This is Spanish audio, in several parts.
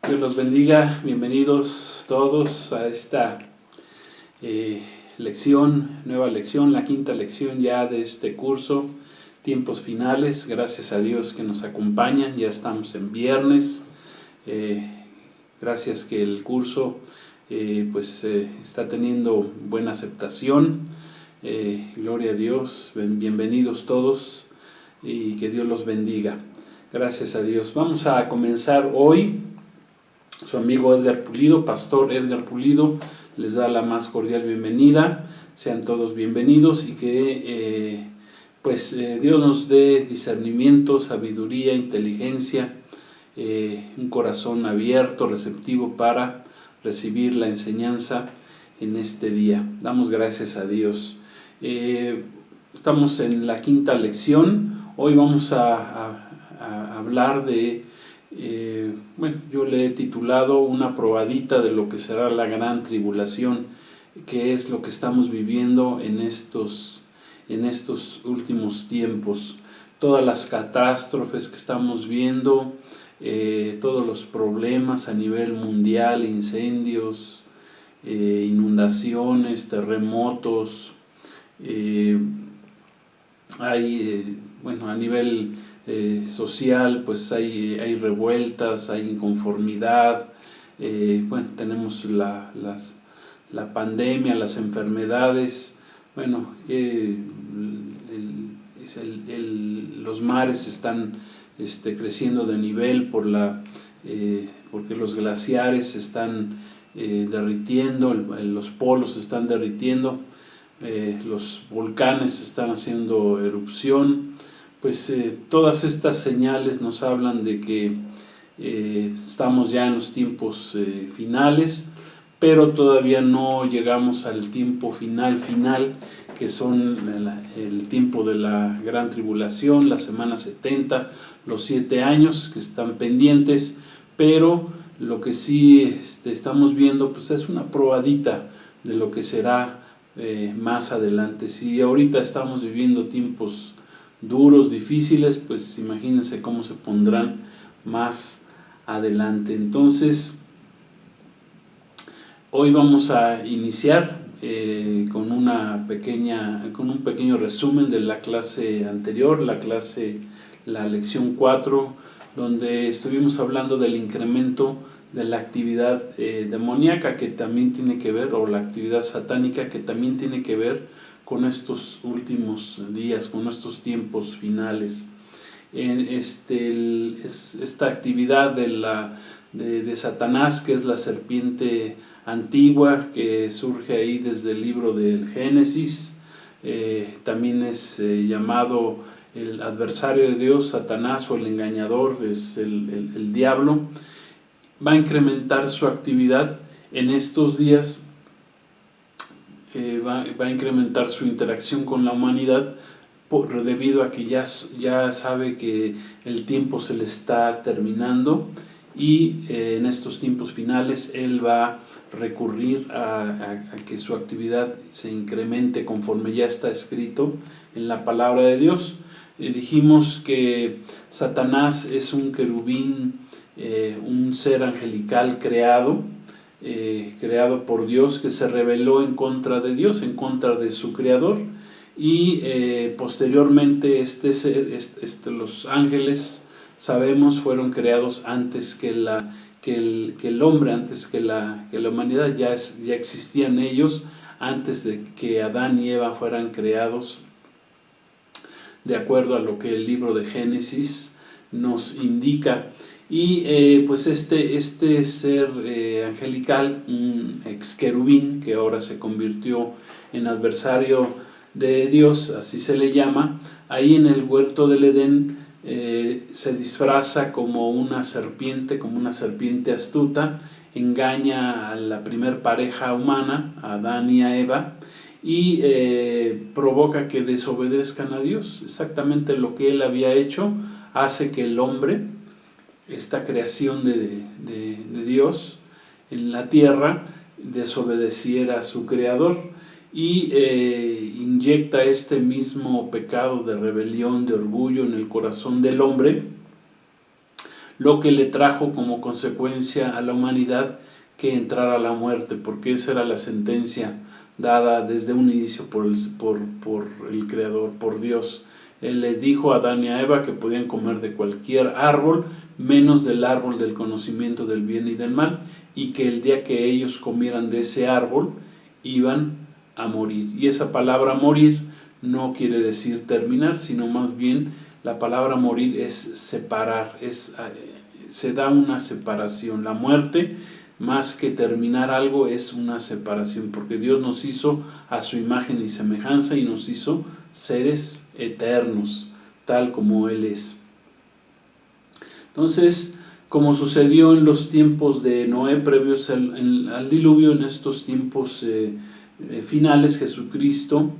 Dios los bendiga, bienvenidos todos a esta nueva lección, la quinta lección ya de este curso, tiempos finales. Gracias a Dios que nos acompañan, ya estamos en viernes. Gracias que el curso está teniendo buena aceptación. Gloria a Dios, bienvenidos todos y que Dios los bendiga. Gracias a Dios. Vamos a comenzar hoy. Su amigo Edgar Pulido, Pastor Edgar Pulido, les da la más cordial bienvenida. Sean todos bienvenidos y que Dios nos dé discernimiento, sabiduría, inteligencia, un corazón abierto, receptivo para recibir la enseñanza en este día. Damos gracias a Dios. Estamos en la quinta lección. Hoy vamos a hablar de yo le he titulado una probadita de lo que será la gran tribulación, que es lo que estamos viviendo en estos últimos tiempos. Todas las catástrofes que estamos viendo, todos los problemas a nivel mundial, incendios, inundaciones, terremotos, a nivel social, pues hay revueltas, hay inconformidad, tenemos la pandemia, las enfermedades, los mares están creciendo de nivel porque los glaciares se están derritiendo, los polos se están derritiendo, los volcanes están haciendo erupción. Todas estas señales nos hablan de que estamos ya en los tiempos finales, pero todavía no llegamos al tiempo final, que son el tiempo de la gran tribulación, la semana 70, los 7 años que están pendientes, pero lo que sí estamos viendo es una probadita de lo que será más adelante. Si ahorita estamos viviendo tiempos duros, difíciles, pues imagínense cómo se pondrán más adelante. Entonces, hoy vamos a iniciar con un pequeño resumen de la clase anterior, la lección 4, donde estuvimos hablando del incremento de la actividad demoníaca, que también tiene que ver, o la actividad satánica, que también tiene que ver con estos últimos días, con estos tiempos finales. Esta actividad de Satanás, que es la serpiente antigua, que surge ahí desde el libro del Génesis, también es llamado el adversario de Dios, Satanás, o el engañador, es el diablo. Va a incrementar su actividad en estos días. Va a incrementar su interacción con la humanidad debido a que ya sabe que el tiempo se le está terminando y en estos tiempos finales él va a recurrir a que su actividad se incremente conforme ya está escrito en la palabra de Dios. Dijimos que Satanás es un querubín, un ser angelical creado por Dios, que se rebeló en contra de Dios, en contra de su creador, y posteriormente los ángeles, sabemos, fueron creados antes que el hombre, antes que la humanidad. Ya existían ellos antes de que Adán y Eva fueran creados, de acuerdo a lo que el libro de Génesis nos indica. Y este ser angelical, un ex querubín, que ahora se convirtió en adversario de Dios, así se le llama, ahí en el huerto del Edén se disfraza como una serpiente astuta, engaña a la primer pareja humana, a Adán y a Eva, y provoca que desobedezcan a Dios. Exactamente lo que él había hecho hace que el hombre, esta creación de Dios en la tierra, desobedeciera a su creador y inyecta este mismo pecado de rebelión, de orgullo en el corazón del hombre, lo que le trajo como consecuencia a la humanidad que entrara la muerte, porque esa era la sentencia dada desde un inicio por el Creador, por Dios. Él les dijo a Adán y a Eva que podían comer de cualquier árbol, menos del árbol del conocimiento del bien y del mal, y que el día que ellos comieran de ese árbol, iban a morir. Y esa palabra morir no quiere decir terminar, sino más bien la palabra morir es separar, se da una separación. La muerte, más que terminar algo, es una separación, porque Dios nos hizo a su imagen y semejanza y nos hizo seres eternos, tal como Él es. Entonces, como sucedió en los tiempos de Noé previos al diluvio, en estos tiempos finales Jesucristo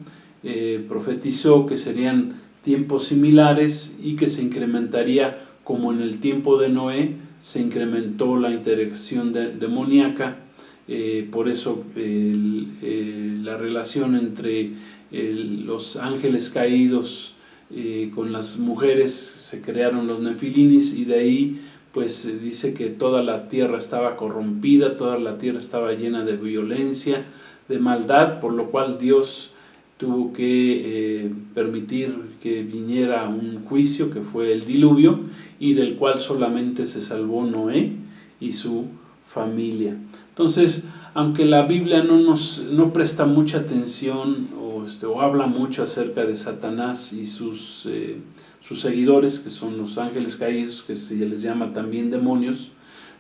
profetizó que serían tiempos similares y que se incrementaría, como en el tiempo de Noé se incrementó la interacción demoníaca. Por eso la relación entre los ángeles caídos con las mujeres, se crearon los nefilinis, y de ahí pues dice que toda la tierra estaba corrompida, toda la tierra estaba llena de violencia, de maldad, por lo cual Dios tuvo que permitir que viniera un juicio, que fue el diluvio, y del cual solamente se salvó Noé y su familia. Entonces, aunque la Biblia no presta mucha atención o habla mucho acerca de Satanás y sus seguidores, que son los ángeles caídos, que se les llama también demonios,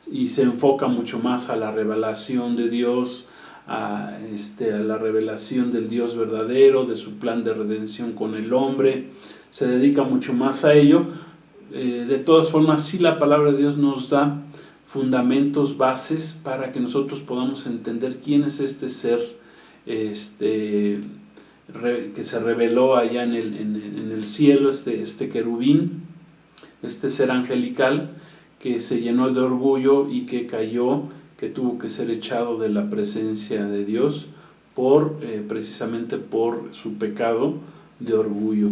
y se enfoca mucho más a la revelación de Dios, a la revelación del Dios verdadero, de su plan de redención con el hombre, se dedica mucho más a ello. De todas formas, sí, la palabra de Dios nos da fundamentos, bases, para que nosotros podamos entender quién es este ser que se reveló allá en el cielo, este querubín, este ser angelical que se llenó de orgullo y que cayó, que tuvo que ser echado de la presencia de Dios precisamente por su pecado de orgullo.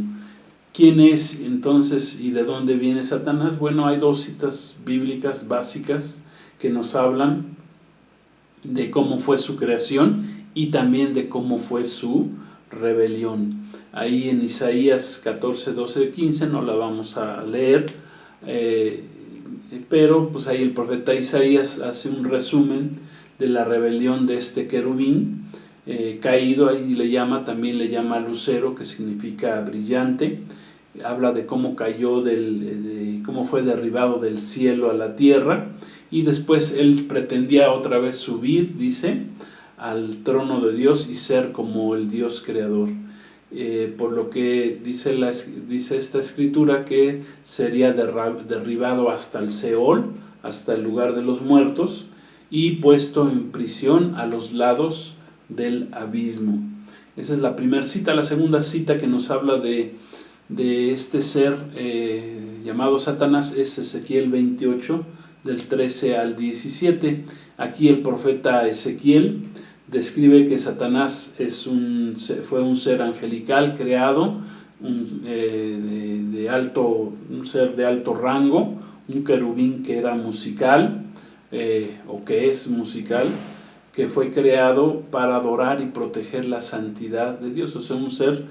¿Quién es entonces y de dónde viene Satanás? Bueno, hay dos citas bíblicas básicas que nos hablan de cómo fue su creación y también de cómo fue su rebelión. Ahí en Isaías 14, 12, 15 no la vamos a leer, pero pues ahí el profeta Isaías hace un resumen de la rebelión de este querubín caído. Ahí también le llama lucero, que significa brillante. Habla de cómo cayó, cómo fue derribado del cielo a la tierra, y después él pretendía otra vez subir, dice, al trono de Dios y ser como el Dios creador. Por lo que dice esta escritura que sería derribado hasta el Seol, hasta el lugar de los muertos, y puesto en prisión a los lados del abismo. Esa es la primera cita. La segunda cita que nos habla de este ser llamado Satanás es Ezequiel 28, del 13 al 17. Aquí el profeta Ezequiel describe que Satanás fue un ser angelical creado, un ser de alto rango, un querubín que era musical, o que es musical, que fue creado para adorar y proteger la santidad de Dios. O sea, un ser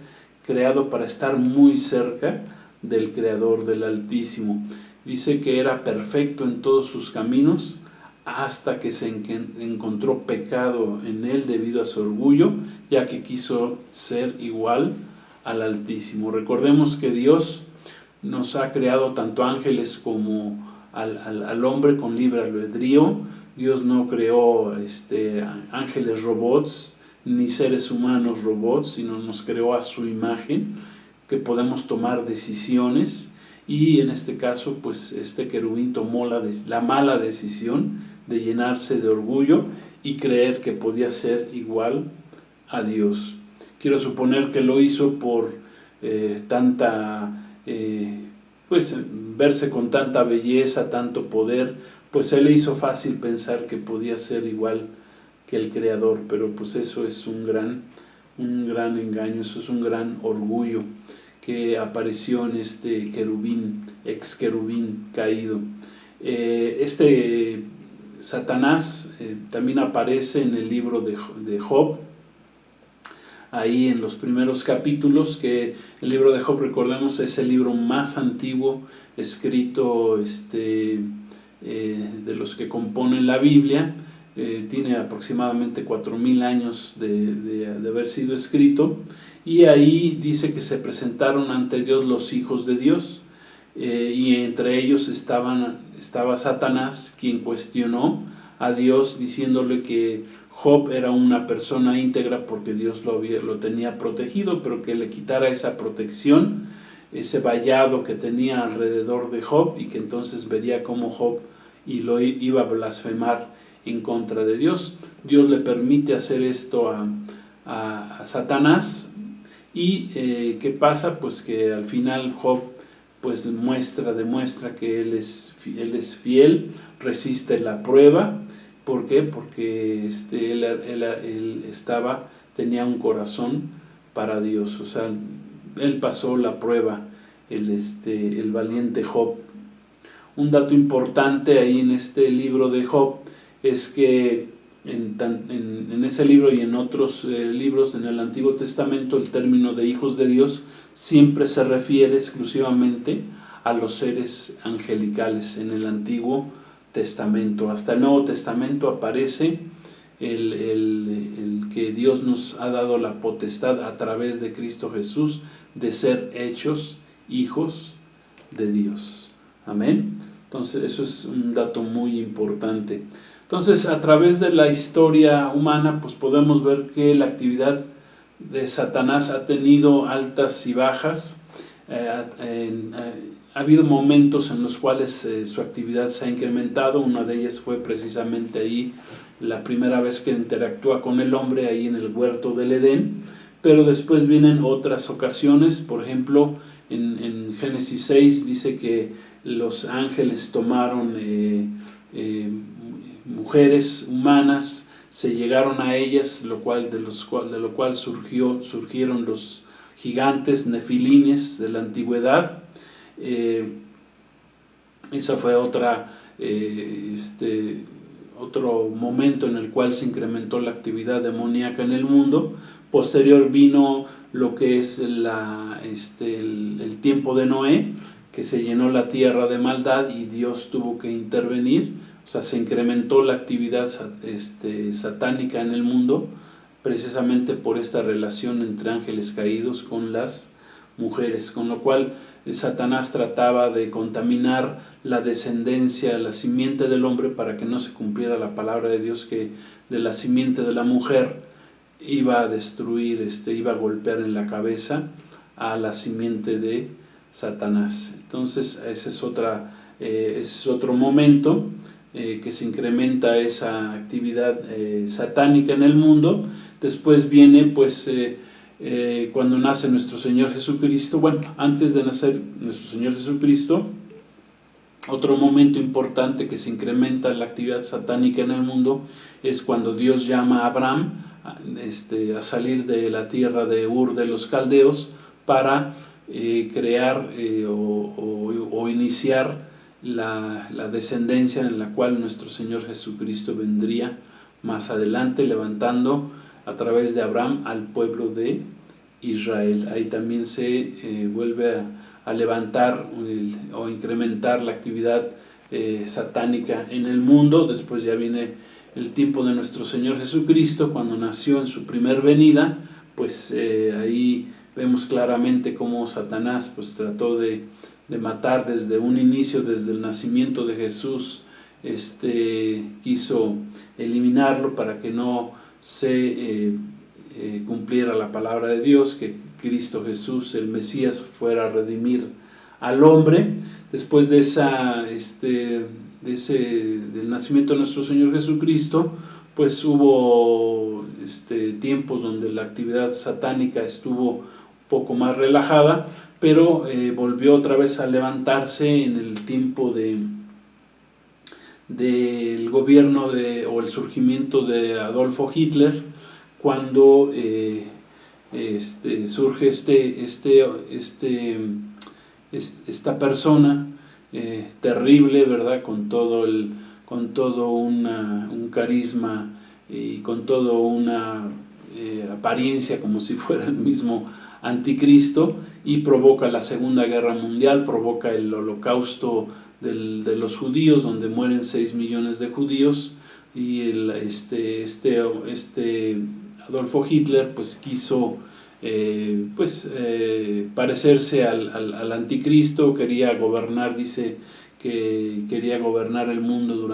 creado para estar muy cerca del Creador, del Altísimo. Dice que era perfecto en todos sus caminos, hasta que se encontró pecado en él debido a su orgullo, ya que quiso ser igual al Altísimo. Recordemos que Dios nos ha creado tanto ángeles como al hombre con libre albedrío. Dios no creó ángeles robots, ni seres humanos robots, sino nos creó a su imagen, que podemos tomar decisiones. Y en este caso, pues este querubín tomó la mala decisión de llenarse de orgullo y creer que podía ser igual a Dios. Quiero suponer que lo hizo por verse con tanta belleza, tanto poder, pues se le hizo fácil pensar que podía ser igual que el Creador, pero pues eso es un gran engaño, eso es un gran orgullo que apareció en este querubín, ex querubín caído. Satanás también aparece en el libro de Job, ahí en los primeros capítulos, que el libro de Job, recordemos, es el libro más antiguo escrito de los que componen la Biblia. Tiene aproximadamente 4000 años de haber sido escrito, y ahí dice que se presentaron ante Dios los hijos de Dios, y entre ellos estaba Satanás, quien cuestionó a Dios diciéndole que Job era una persona íntegra porque Dios lo tenía protegido, pero que le quitara esa protección, ese vallado que tenía alrededor de Job, y que entonces vería cómo Job lo iba a blasfemar en contra de Dios. Dios le permite hacer esto a Satanás, y ¿qué pasa? Pues que al final Job pues demuestra que él es fiel, resiste la prueba. ¿Por qué? Porque él tenía un corazón para Dios. O sea, él pasó la prueba, el valiente Job. Un dato importante ahí en este libro de Job es que en ese libro y en otros libros en el Antiguo Testamento, el término de hijos de Dios siempre se refiere exclusivamente a los seres angelicales en el Antiguo Testamento. Hasta el Nuevo Testamento aparece el que Dios nos ha dado la potestad a través de Cristo Jesús de ser hechos hijos de Dios. Amén. Entonces eso es un dato muy importante. Entonces, a través de la historia humana, pues podemos ver que la actividad de Satanás ha tenido altas y bajas. Ha habido momentos en los cuales su actividad se ha incrementado. Una de ellas fue precisamente ahí la primera vez que interactúa con el hombre, ahí en el huerto del Edén. Pero después vienen otras ocasiones. Por ejemplo, en Génesis 6 dice que los ángeles tomaron mujeres humanas, se llegaron a ellas, de lo cual surgieron los gigantes nefilines de la antigüedad. Esa fue otro momento en el cual se incrementó la actividad demoníaca en el mundo. Posterior vino lo que es el tiempo de Noé, que se llenó la tierra de maldad y Dios tuvo que intervenir. O sea, se incrementó la actividad satánica en el mundo precisamente por esta relación entre ángeles caídos con las mujeres, con lo cual Satanás trataba de contaminar la descendencia, la simiente del hombre, para que no se cumpliera la palabra de Dios, que de la simiente de la mujer iba a destruir, iba a golpear en la cabeza a la simiente de Satanás. Entonces ese es otro momento que se incrementa esa actividad satánica en el mundo. Después viene pues cuando nace nuestro Señor Jesucristo. Bueno, antes de nacer nuestro Señor Jesucristo, otro momento importante que se incrementa la actividad satánica en el mundo es cuando Dios llama a Abraham a salir de la tierra de Ur de los Caldeos para crear o iniciar la descendencia en la cual nuestro Señor Jesucristo vendría más adelante, levantando a través de Abraham al pueblo de Israel. Ahí también se vuelve a levantar o incrementar la actividad satánica en el mundo. Después ya viene el tiempo de nuestro Señor Jesucristo, cuando nació en su primer venida. Pues ahí vemos claramente cómo Satanás pues trató de matar desde un inicio, desde el nacimiento de Jesús. Quiso eliminarlo para que no se cumpliera la palabra de Dios, que Cristo Jesús, el Mesías, fuera a redimir al hombre. Después de del nacimiento de nuestro Señor Jesucristo, pues hubo tiempos donde la actividad satánica estuvo un poco más relajada, pero volvió otra vez a levantarse en el tiempo del gobierno o el surgimiento de Adolfo Hitler, cuando surge esta persona terrible, ¿verdad? Con todo un carisma y con todo una apariencia como si fuera el mismo anticristo, y provoca la Segunda Guerra Mundial, provoca el holocausto de los judíos, donde mueren 6 millones de judíos, y Adolfo Hitler pues quiso parecerse al anticristo, quería gobernar, dice que quería gobernar el mundo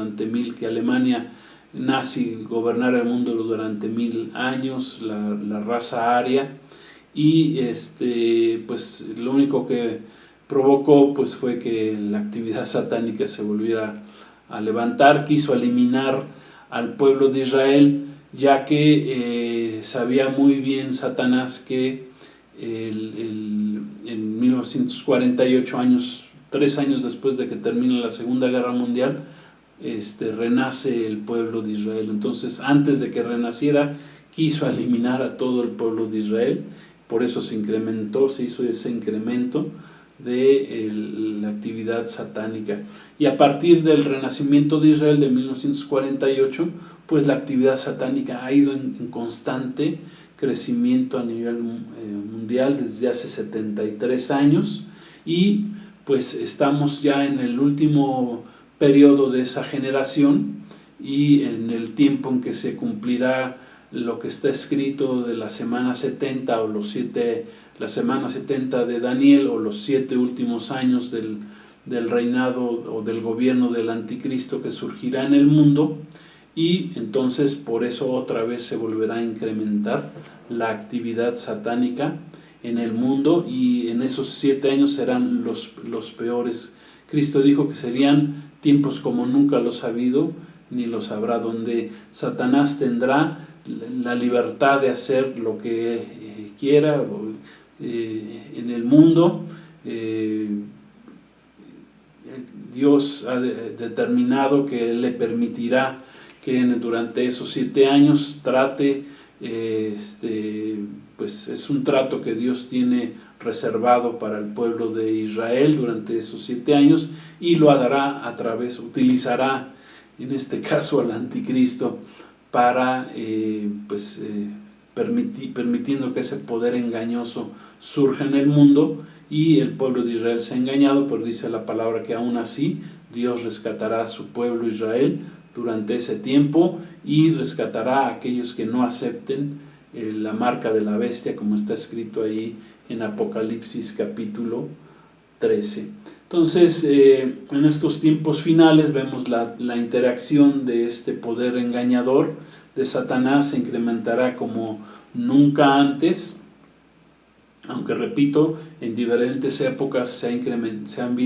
que Alemania nazi gobernara el mundo durante 1000 años, la raza aria, y pues lo único que provocó pues fue que la actividad satánica se volviera a levantar. Quiso eliminar al pueblo de Israel, ya que sabía muy bien Satanás que en 1948, 3 años después de que termina la Segunda Guerra Mundial, renace el pueblo de Israel. Entonces, antes de que renaciera, quiso eliminar a todo el pueblo de Israel. Por eso se hizo ese incremento de la actividad satánica. Y a partir del renacimiento de Israel de 1948, pues la actividad satánica ha ido en constante crecimiento a nivel mundial desde hace 73 años, y pues estamos ya en el último periodo de esa generación, y en el tiempo en que se cumplirá lo que está escrito de la semana 70 o la semana 70 de Daniel, o los 7 últimos años del reinado o del gobierno del anticristo que surgirá en el mundo. Y entonces por eso otra vez se volverá a incrementar la actividad satánica en el mundo, y en esos 7 años serán los peores. Cristo dijo que serían tiempos como nunca los ha habido ni los habrá, donde Satanás tendrá la libertad de hacer lo que quiera en el mundo. Dios ha determinado que le permitirá que durante esos 7 años trate, pues es un trato que Dios tiene reservado para el pueblo de Israel durante esos 7 años, y lo hará utilizará en este caso al anticristo para permitiendo que ese poder engañoso surja en el mundo, y el pueblo de Israel se ha engañado, pero dice la palabra que aún así Dios rescatará a su pueblo Israel durante ese tiempo, y rescatará a aquellos que no acepten la marca de la bestia, como está escrito ahí en Apocalipsis capítulo 13. Entonces, en estos tiempos finales vemos la interacción de este poder engañador de Satanás se incrementará como nunca antes, aunque repito, en diferentes épocas se han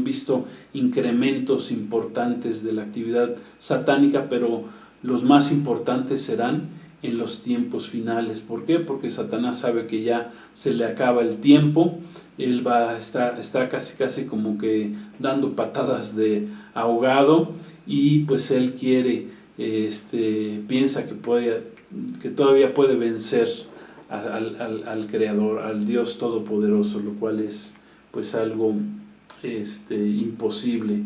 visto incrementos importantes de la actividad satánica, pero los más importantes serán en los tiempos finales. ¿Por qué? Porque Satanás sabe que ya se le acaba el tiempo. Él está casi como que dando patadas de ahogado, y pues él piensa que todavía puede vencer al Creador, al Dios Todopoderoso, lo cual es pues algo imposible,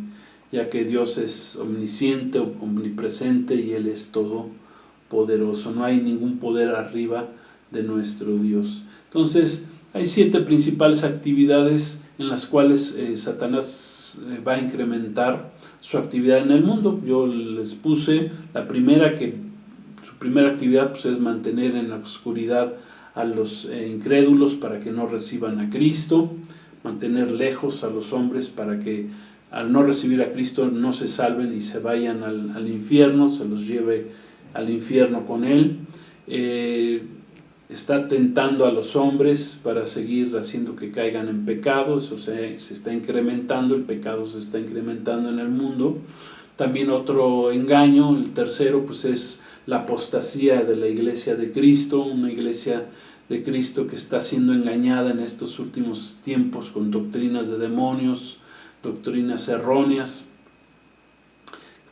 ya que Dios es omnisciente, omnipresente, y Él es todopoderoso. No hay ningún poder arriba de nuestro Dios. Entonces, hay 7 principales actividades en las cuales Satanás va a incrementar su actividad en el mundo. Yo les puse la primera, que su primera actividad pues es mantener en la oscuridad a los incrédulos para que no reciban a Cristo, mantener lejos a los hombres para que al no recibir a Cristo no se salven y se vayan al infierno, se los lleve al infierno con Él. Está tentando a los hombres para seguir haciendo que caigan en pecado. Eso se está incrementando, el pecado se está incrementando en el mundo. También otro engaño, el tercero, pues es la apostasía de la iglesia de Cristo, una iglesia de Cristo que está siendo engañada en estos últimos tiempos con doctrinas de demonios, doctrinas erróneas,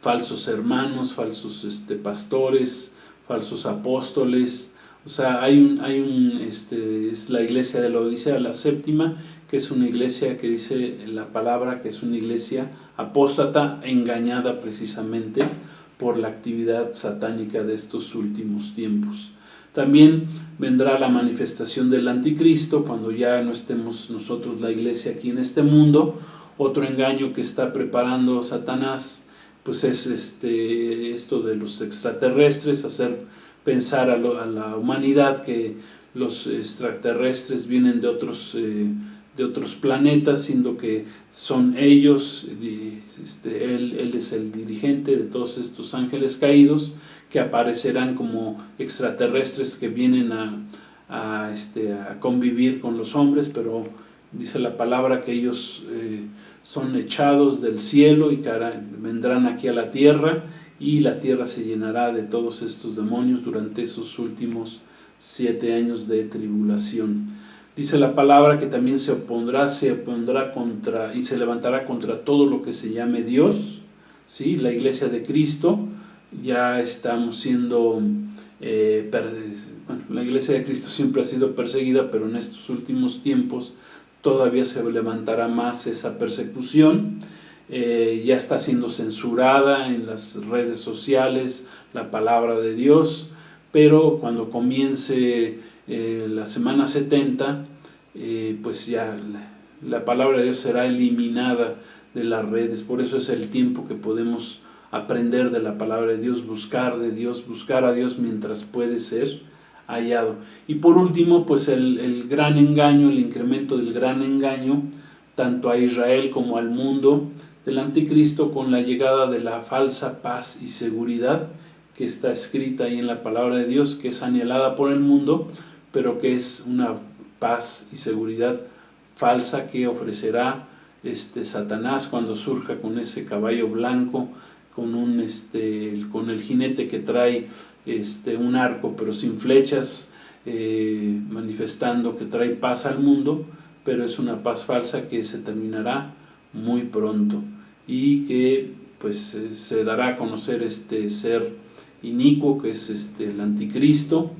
falsos hermanos, falsos pastores, falsos apóstoles. O sea, es la iglesia de la Odisea, la séptima, que es una iglesia que dice la palabra que es una iglesia apóstata, engañada precisamente por la actividad satánica de estos últimos tiempos. También vendrá la manifestación del anticristo cuando ya no estemos nosotros, la iglesia, aquí en este mundo. Otro engaño que está preparando Satanás pues es esto de los extraterrestres, hacer pensar a la humanidad que los extraterrestres vienen de otros planetas, siendo que son ellos. Él es el dirigente de todos estos ángeles caídos que aparecerán como extraterrestres que vienen a convivir con los hombres, pero dice la palabra que ellos son echados del cielo y que vendrán aquí a la tierra, y la tierra se llenará de todos estos demonios durante esos últimos 7 años de tribulación. Dice la palabra que también se opondrá contra y se levantará contra todo lo que se llame Dios, ¿sí? La iglesia de Cristo ya estamos siendo la iglesia de Cristo siempre ha sido perseguida, pero en estos últimos tiempos todavía se levantará más esa persecución. Ya está siendo censurada en las redes sociales la palabra de Dios, pero cuando comience la semana 70, pues ya la palabra de Dios será eliminada de las redes. Por eso es el tiempo que podemos aprender de la palabra de Dios, buscar a Dios mientras puede ser hallado. Y por último, pues el gran engaño, el incremento del gran engaño, tanto a Israel como al mundo, del anticristo, con la llegada de la falsa paz y seguridad que está escrita ahí en la palabra de Dios, que es anhelada por el mundo, pero que es una paz y seguridad falsa que ofrecerá Satanás cuando surja con ese caballo blanco, con el jinete que trae un arco pero sin flechas, manifestando que trae paz al mundo, pero es una paz falsa que se terminará muy pronto y que pues se dará a conocer este ser inicuo que es el anticristo,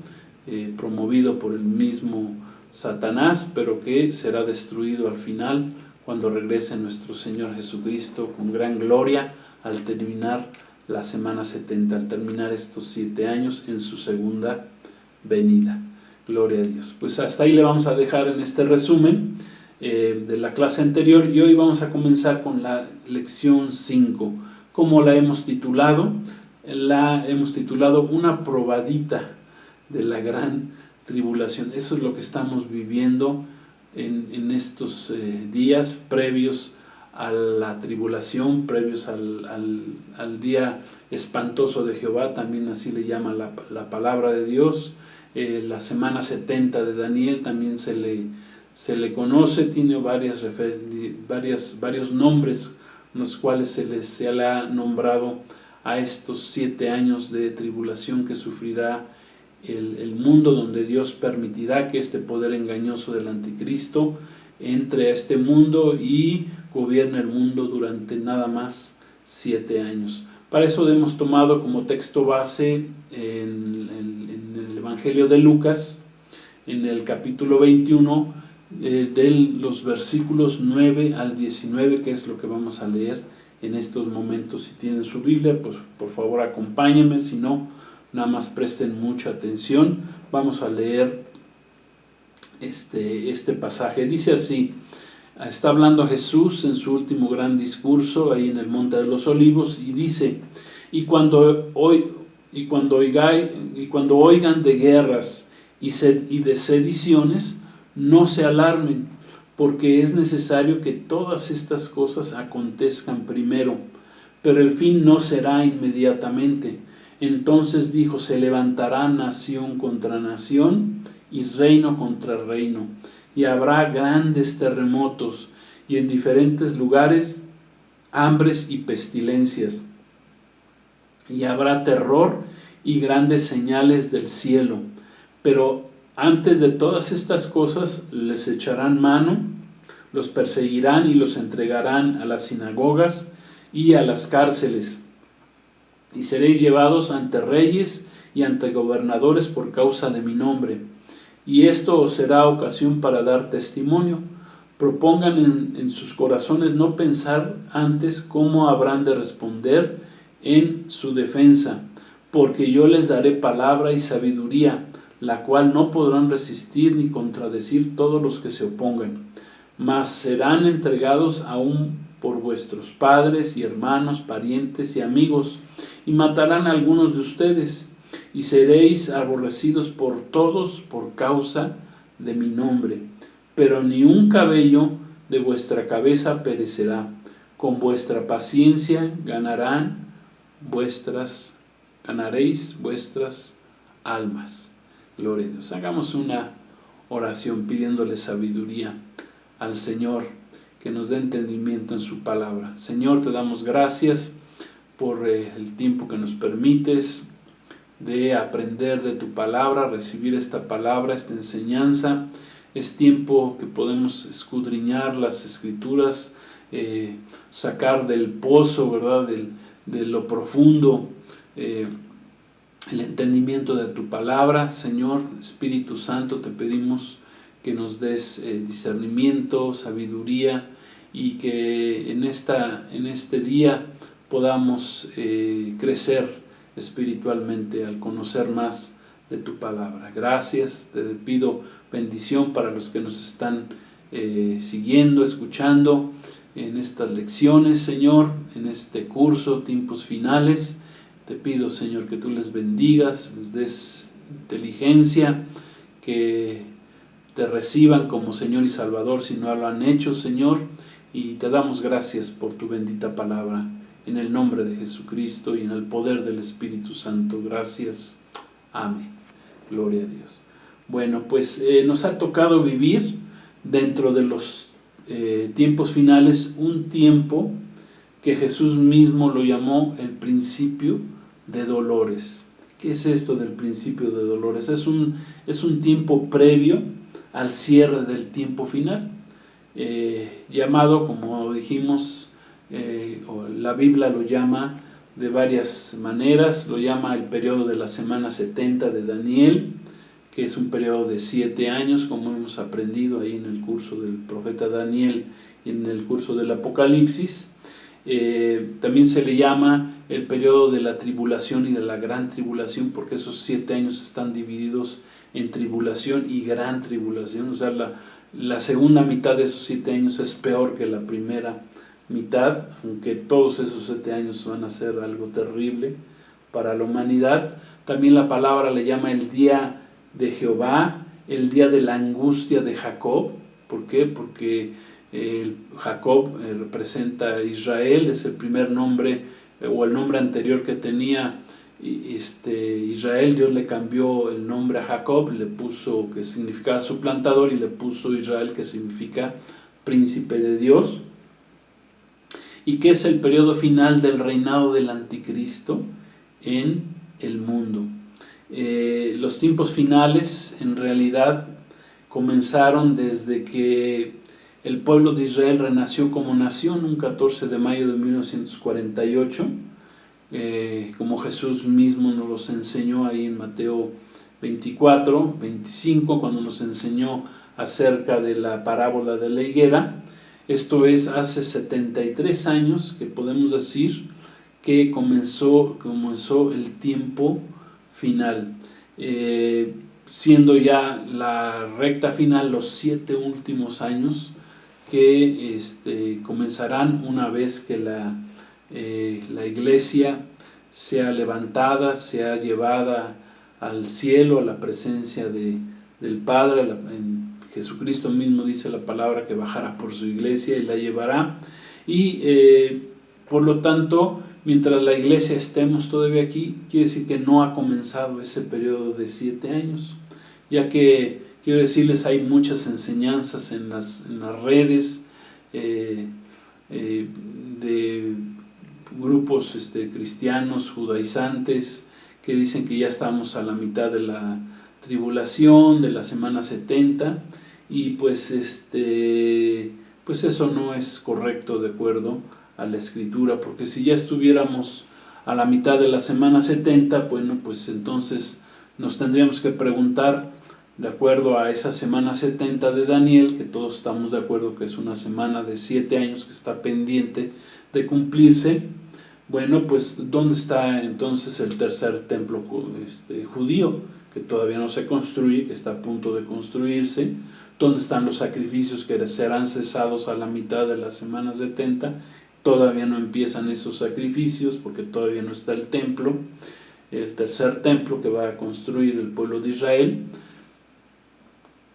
promovido por el mismo Satanás, pero que será destruido al final cuando regrese nuestro Señor Jesucristo con gran gloria al terminar la semana 70, al terminar estos 7 años en su segunda venida. Gloria a Dios. Pues hasta ahí le vamos a dejar en este resumen de la clase anterior, y hoy vamos a comenzar con la lección 5. ¿Cómo la hemos titulado? La hemos titulado Una probadita de la gran tribulación. Eso es lo que estamos viviendo en estos días previos a la tribulación, previos al día espantoso de Jehová, también así le llama la palabra de Dios. La semana 70 de Daniel también se le conoce, tiene varios nombres, los cuales se le ha nombrado a estos 7 años de tribulación que sufrirá el mundo, donde Dios permitirá que este poder engañoso del anticristo entre a este mundo y gobierne el mundo durante nada más 7 años. Para eso hemos tomado como texto base en el Evangelio de Lucas, en el capítulo 21, de los versículos 9 al 19, que es lo que vamos a leer en estos momentos. Si tienen su Biblia, pues por favor acompáñenme, si no, nada más presten mucha atención. Vamos a leer este pasaje. Dice así: está hablando Jesús en su último gran discurso ahí en el Monte de los Olivos, y dice: y cuando oigan de guerras y de sediciones, no se alarmen, porque es necesario que todas estas cosas acontezcan primero, pero el fin no será inmediatamente. Entonces dijo: se levantará nación contra nación y reino contra reino, y habrá grandes terremotos, y en diferentes lugares hambres y pestilencias, y habrá terror y grandes señales del cielo. Pero antes de todas estas cosas les echarán mano, los perseguirán y los entregarán a las sinagogas y a las cárceles, y seréis llevados ante reyes y ante gobernadores por causa de mi nombre, y esto os será ocasión para dar testimonio. Propongan en sus corazones no pensar antes cómo habrán de responder en su defensa, porque yo les daré palabra y sabiduría, la cual no podrán resistir ni contradecir todos los que se opongan, mas serán entregados aún por vuestros padres y hermanos, parientes y amigos, y matarán a algunos de ustedes, y seréis aborrecidos por todos por causa de mi nombre. Pero ni un cabello de vuestra cabeza perecerá. Con vuestra paciencia ganaréis vuestras almas. Gloria a Dios. Hagamos una oración pidiéndole sabiduría al Señor, que nos dé entendimiento en su palabra. Señor, te damos gracias por el tiempo que nos permites de aprender de tu palabra, recibir esta palabra, esta enseñanza. Es tiempo que podemos escudriñar las Escrituras, sacar del pozo, ¿verdad?, de lo profundo, el entendimiento de tu palabra. Señor, Espíritu Santo, te pedimos que nos des discernimiento, sabiduría, y que en este día podamos crecer espiritualmente al conocer más de tu palabra. Gracias, te pido bendición para los que nos están siguiendo, escuchando en estas lecciones, Señor, en este curso, tiempos finales. Te pido, Señor, que tú les bendigas, les des inteligencia, que te reciban como Señor y Salvador si no lo han hecho, Señor, y te damos gracias por tu bendita palabra, en el nombre de Jesucristo y en el poder del Espíritu Santo. Gracias. Amén. Gloria a Dios. Bueno, pues nos ha tocado vivir dentro de los tiempos finales un tiempo que Jesús mismo lo llamó el principio de dolores. ¿Qué es esto del principio de dolores? Es un tiempo previo al cierre del tiempo final, llamado, como dijimos, o la Biblia lo llama de varias maneras. Lo llama el periodo de la semana 70 de Daniel, que es un periodo de 7 años, como hemos aprendido ahí en el curso del profeta Daniel y en el curso del Apocalipsis. También se le llama el periodo de la tribulación y de la gran tribulación, porque esos 7 años están divididos en tribulación y gran tribulación. O sea, la segunda mitad de esos 7 años es peor que la primera mitad, aunque todos esos 7 años van a ser algo terrible para la humanidad. También la palabra le llama el día de Jehová, el día de la angustia de Jacob. ¿Por qué? Porque Jacob representa a Israel, es el primer nombre o el nombre anterior que tenía Israel. Dios le cambió el nombre a Jacob, le puso, que significaba suplantador, y le puso Israel, que significa príncipe de Dios, y que es el periodo final del reinado del anticristo en el mundo. Los tiempos finales en realidad comenzaron desde que el pueblo de Israel renació como nación un 14 de mayo de 1948, como Jesús mismo nos los enseñó ahí en Mateo 24, 25, cuando nos enseñó acerca de la parábola de la higuera. Esto es hace 73 años que podemos decir que comenzó el tiempo final, siendo ya la recta final los 7 últimos años que comenzarán una vez que la iglesia sea levantada, sea llevada al cielo, a la presencia del Padre. Jesucristo mismo dice la palabra que bajará por su iglesia y la llevará, y por lo tanto, mientras la iglesia estemos todavía aquí, quiere decir que no ha comenzado ese periodo de 7 años, ya que, quiero decirles, hay muchas enseñanzas en las redes de grupos cristianos, judaizantes, que dicen que ya estamos a la mitad de la tribulación, de la semana 70, y pues eso no es correcto de acuerdo a la Escritura, porque si ya estuviéramos a la mitad de la semana 70, bueno, pues entonces nos tendríamos que preguntar de acuerdo a esa semana 70 de Daniel, que todos estamos de acuerdo que es una semana de 7 años que está pendiente de cumplirse. Bueno, pues ¿dónde está entonces el tercer templo judío, que todavía no se construye, que está a punto de construirse? ¿Dónde están los sacrificios que serán cesados a la mitad de la semana 70? Todavía no empiezan esos sacrificios porque todavía no está el templo, el tercer templo que va a construir el pueblo de Israel.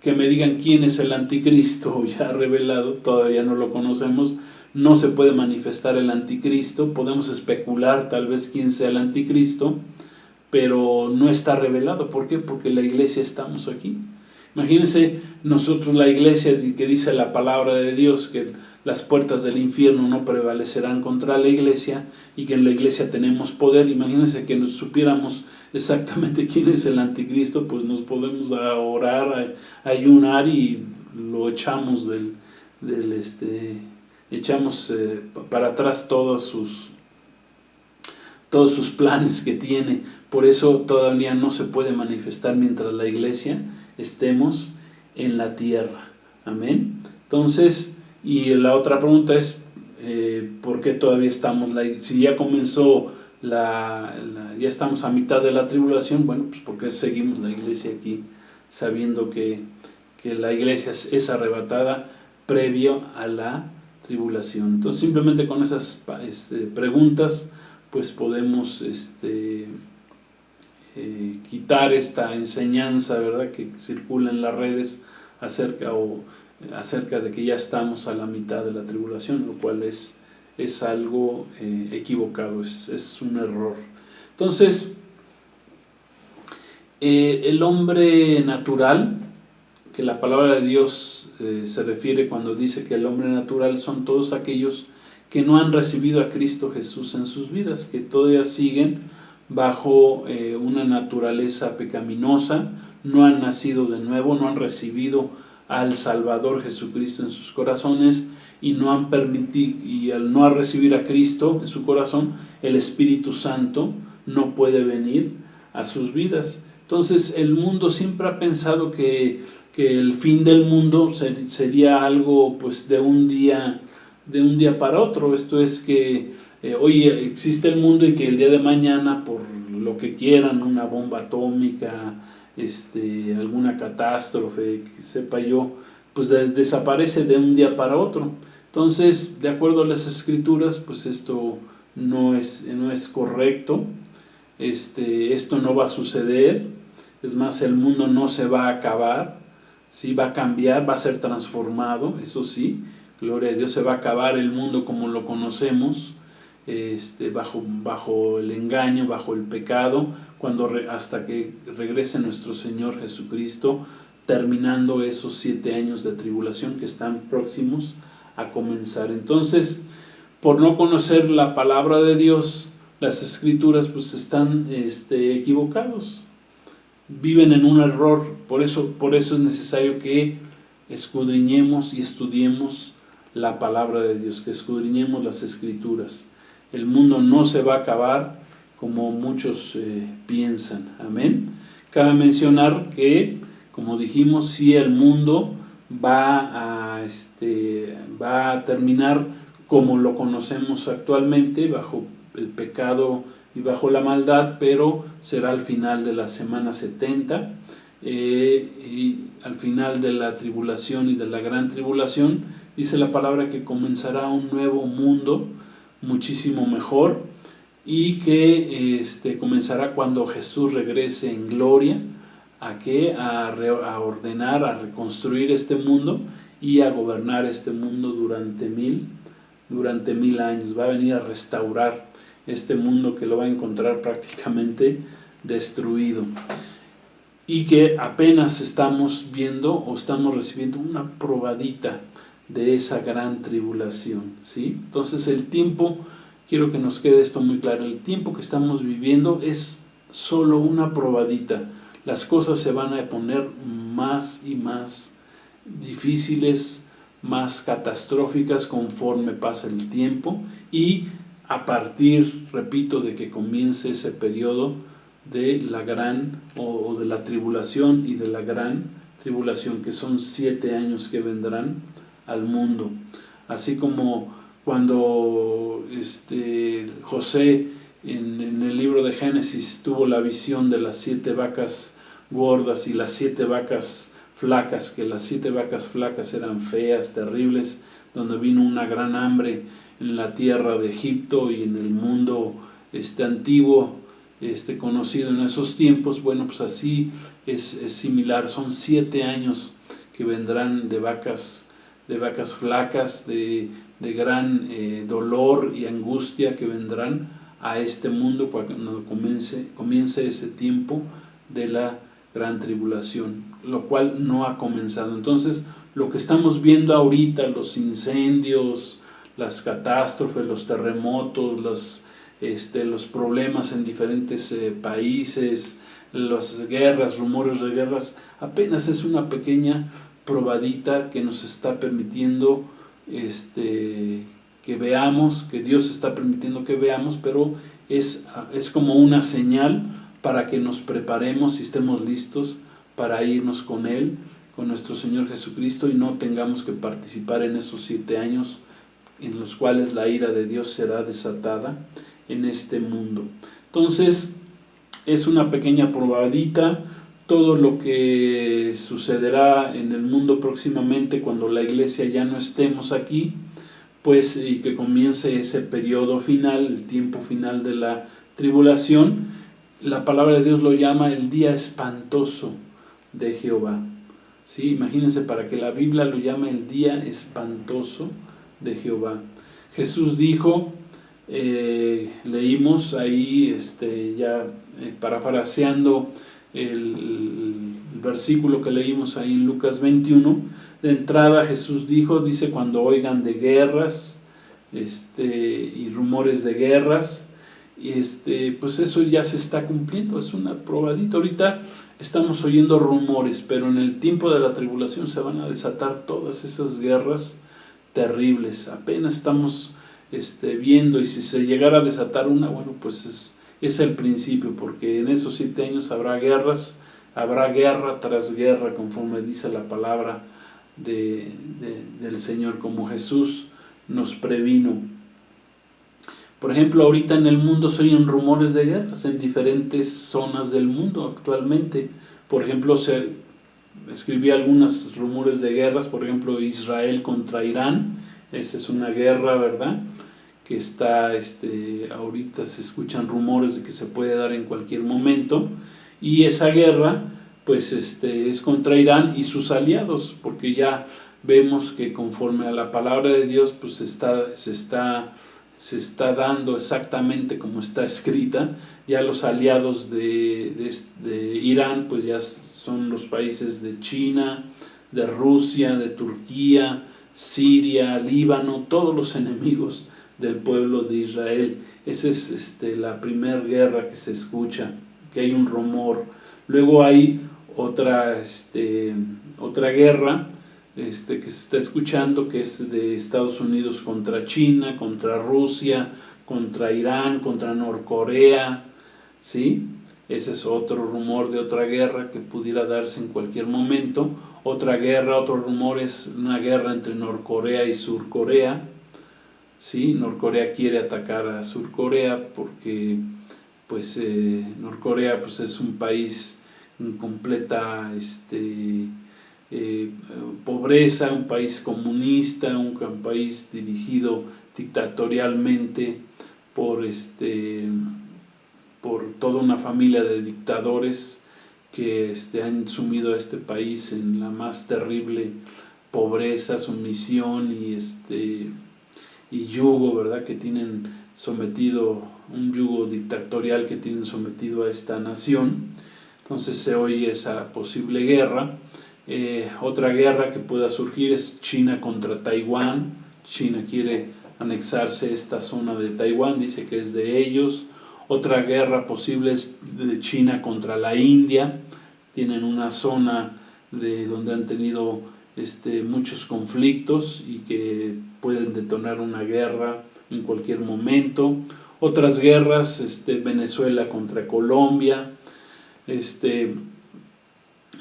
Que me digan quién es el anticristo ya revelado, todavía no lo conocemos, no se puede manifestar el anticristo, podemos especular tal vez quién sea el anticristo, pero no está revelado. ¿Por qué? Porque la iglesia estamos aquí. Imagínense nosotros, la iglesia, que dice la palabra de Dios que las puertas del infierno no prevalecerán contra la iglesia y que en la iglesia tenemos poder. Imagínense que nos supiéramos exactamente quién es el anticristo, pues nos podemos orar, ayunar y lo echamos echamos para atrás todos sus planes que tiene. Por eso todavía no se puede manifestar mientras la iglesia estemos en la tierra. Amén. Entonces, y la otra pregunta es, ¿por qué todavía estamos, si ya comenzó ya estamos a mitad de la tribulación? Bueno, pues porque seguimos la iglesia aquí, sabiendo que la iglesia es arrebatada previo a la tribulación. Entonces, simplemente con esas preguntas, pues podemos quitar esta enseñanza, ¿verdad?, que circula en las redes acerca de que ya estamos a la mitad de la tribulación, lo cual es algo equivocado, es un error. Entonces, el hombre natural, que la palabra de Dios se refiere cuando dice que el hombre natural son todos aquellos que no han recibido a Cristo Jesús en sus vidas, que todavía siguen bajo una naturaleza pecaminosa, no han nacido de nuevo, no han recibido al Salvador Jesucristo en sus corazones y no han permitido, y al no recibir a Cristo en su corazón, el Espíritu Santo no puede venir a sus vidas. Entonces el mundo siempre ha pensado que el fin del mundo sería algo pues de un día para otro. Esto es que hoy existe el mundo y que el día de mañana, por lo que quieran, una bomba atómica, alguna catástrofe, que sepa yo, pues desaparece de un día para otro. Entonces, de acuerdo a las Escrituras, pues esto no es correcto. Esto no va a suceder. Es más, el mundo no se va a acabar, ¿sí? Va a cambiar, va a ser transformado, eso sí. Gloria a Dios, se va a acabar el mundo como lo conocemos, bajo el engaño, bajo el pecado, hasta que regrese nuestro Señor Jesucristo, terminando esos 7 años de tribulación que están próximos a comenzar. Entonces, por no conocer la palabra de Dios, las Escrituras pues están equivocados, viven en un error. Por eso es necesario que escudriñemos y estudiemos la palabra de Dios, que escudriñemos las Escrituras. El mundo no se va a acabar como muchos piensan. Amén. Cabe mencionar que, como dijimos, si el mundo va a terminar como lo conocemos actualmente, bajo el pecado y bajo la maldad, pero será al final de la semana 70, y al final de la tribulación y de la gran tribulación, dice la palabra que comenzará un nuevo mundo muchísimo mejor, y que comenzará cuando Jesús regrese en gloria a ordenar, a reconstruir este mundo y a gobernar este mundo durante mil años. Va a venir a restaurar este mundo que lo va a encontrar prácticamente destruido, y que apenas estamos viendo o estamos recibiendo una probadita de esa gran tribulación, ¿sí? Entonces el tiempo, quiero que nos quede esto muy claro, el tiempo que estamos viviendo es solo una probadita. Las cosas se van a poner más y más difíciles, más catastróficas conforme pasa el tiempo, y a partir, repito, de que comience ese periodo de la gran o de la tribulación y de la gran tribulación, que son 7 años que vendrán al mundo. Así como cuando José en el libro de Génesis tuvo la visión de las 7 vacas gordas y las 7 vacas flacas, que las 7 vacas flacas eran feas, terribles, donde vino una gran hambre en la tierra de Egipto y en el mundo antiguo, conocido en esos tiempos. Bueno, pues así es similar, son 7 años que vendrán de vacas flacas, de gran dolor y angustia, que vendrán a este mundo cuando comience ese tiempo de la gran tribulación, lo cual no ha comenzado. Entonces, lo que estamos viendo ahorita, los incendios, las catástrofes, los terremotos, los problemas en diferentes países, las guerras, rumores de guerras, apenas es una pequeña probadita que nos está permitiendo que veamos, que Dios está permitiendo que veamos, pero es como una señal para que nos preparemos y estemos listos para irnos con Él, con nuestro Señor Jesucristo, y no tengamos que participar en esos 7 años en los cuales la ira de Dios será desatada en este mundo. Entonces, es una pequeña probadita. Todo lo que sucederá en el mundo próximamente, cuando la iglesia ya no estemos aquí, pues, y que comience ese periodo final, el tiempo final de la tribulación, la palabra de Dios lo llama el día espantoso de Jehová. ¿Sí? Imagínense, para que la Biblia lo llame el día espantoso de Jehová. Jesús dijo, leímos ahí, ya parafraseando el versículo que leímos ahí en Lucas 21, de entrada Jesús dice, cuando oigan de guerras y rumores de guerras, pues eso ya se está cumpliendo, es una probadita. Ahorita estamos oyendo rumores, pero en el tiempo de la tribulación se van a desatar todas esas guerras terribles. Apenas estamos viendo, y si se llegara a desatar una, bueno, pues es el principio, porque en esos 7 años habrá guerras, habrá guerra tras guerra, conforme dice la palabra del Señor, como Jesús nos previno. Por ejemplo, ahorita en el mundo se oyen rumores de guerras en diferentes zonas del mundo actualmente. Por ejemplo, se escribí algunos rumores de guerras, por ejemplo, Israel contra Irán. Esa es una guerra, ¿verdad?, que está, ahorita se escuchan rumores de que se puede dar en cualquier momento, y esa guerra, pues, es contra Irán y sus aliados, porque ya vemos que conforme a la palabra de Dios, pues se está dando exactamente como está escrita. Ya los aliados de Irán, pues ya son los países de China, de Rusia, de Turquía, Siria, Líbano, todos los enemigos del pueblo de Israel. Esa es la primera guerra que se escucha, que hay un rumor. Luego hay otra guerra que se está escuchando, que es de Estados Unidos contra China, contra Rusia, contra Irán, contra Norcorea, ¿sí? Ese es otro rumor de otra guerra que pudiera darse en cualquier momento. Otra guerra, otro rumor, es una guerra entre Norcorea y Surcorea, ¿sí? Norcorea quiere atacar a Surcorea porque, pues, Norcorea, pues, es un país en completa pobreza, un país comunista, un país dirigido dictatorialmente por toda una familia de dictadores que han sumido a este país en la más terrible pobreza, sumisión y yugo, ¿verdad?, que tienen sometido, un yugo dictatorial que tienen sometido a esta nación. Entonces se oye esa posible guerra. Otra guerra que pueda surgir es China contra Taiwán. China quiere anexarse esta zona de Taiwán, dice que es de ellos. Otra guerra posible es de China contra la India. Tienen una zona donde han tenido muchos conflictos y que pueden detonar una guerra en cualquier momento. Otras guerras, Venezuela contra Colombia,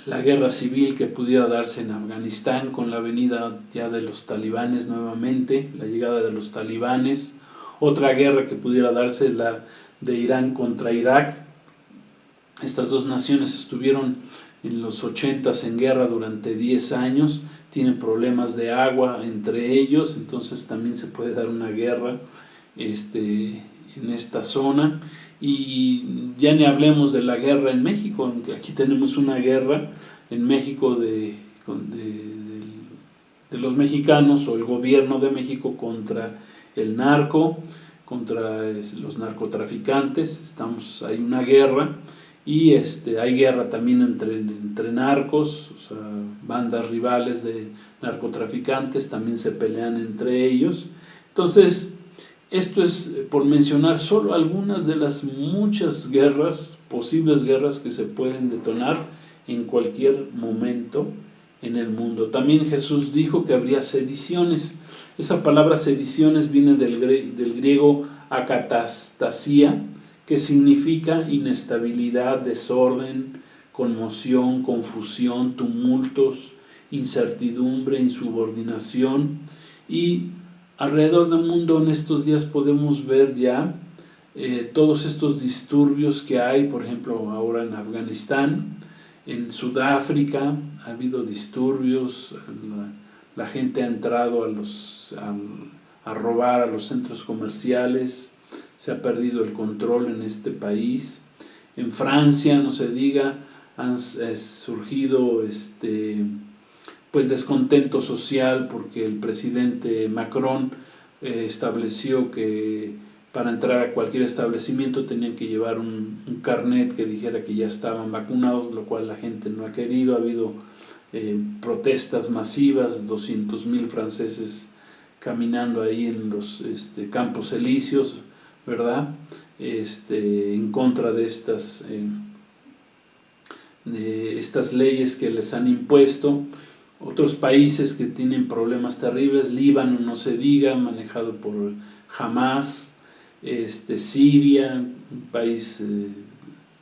la guerra civil que pudiera darse en Afganistán con la venida ya de los talibanes nuevamente, la llegada de los talibanes. Otra guerra que pudiera darse es la de Irán contra Irak. Estas dos naciones estuvieron en los 80s en guerra durante 10 años, tienen problemas de agua entre ellos, entonces también se puede dar una guerra en esta zona. Y ya ni hablemos de la guerra en México, aquí tenemos una guerra en México de los mexicanos o el gobierno de México contra el narco, contra los narcotraficantes. Hay una guerra y hay guerra también entre narcos, o sea, bandas rivales de narcotraficantes también se pelean entre ellos. Entonces, esto es por mencionar solo algunas de las muchas guerras, posibles guerras que se pueden detonar en cualquier momento en el mundo. También Jesús dijo que habría sediciones. Esa palabra sediciones viene del griego akatastasia, que significa inestabilidad, desorden, conmoción, confusión, tumultos, incertidumbre, insubordinación. Y alrededor del mundo en estos días podemos ver ya todos estos disturbios que hay, por ejemplo, ahora en Afganistán, en Sudáfrica ha habido disturbios, la gente ha entrado a robar a los centros comerciales, se ha perdido el control en este país. En Francia, no se diga, han surgido pues descontento social porque el presidente Macron estableció que para entrar a cualquier establecimiento tenían que llevar un carnet que dijera que ya estaban vacunados, lo cual la gente no ha querido. Ha habido protestas masivas, 200,000 franceses caminando ahí en los campos elíseos, ¿verdad? En contra de estas leyes que les han impuesto. Otros países que tienen problemas terribles, Líbano no se diga, manejado por Hamas, Siria, un país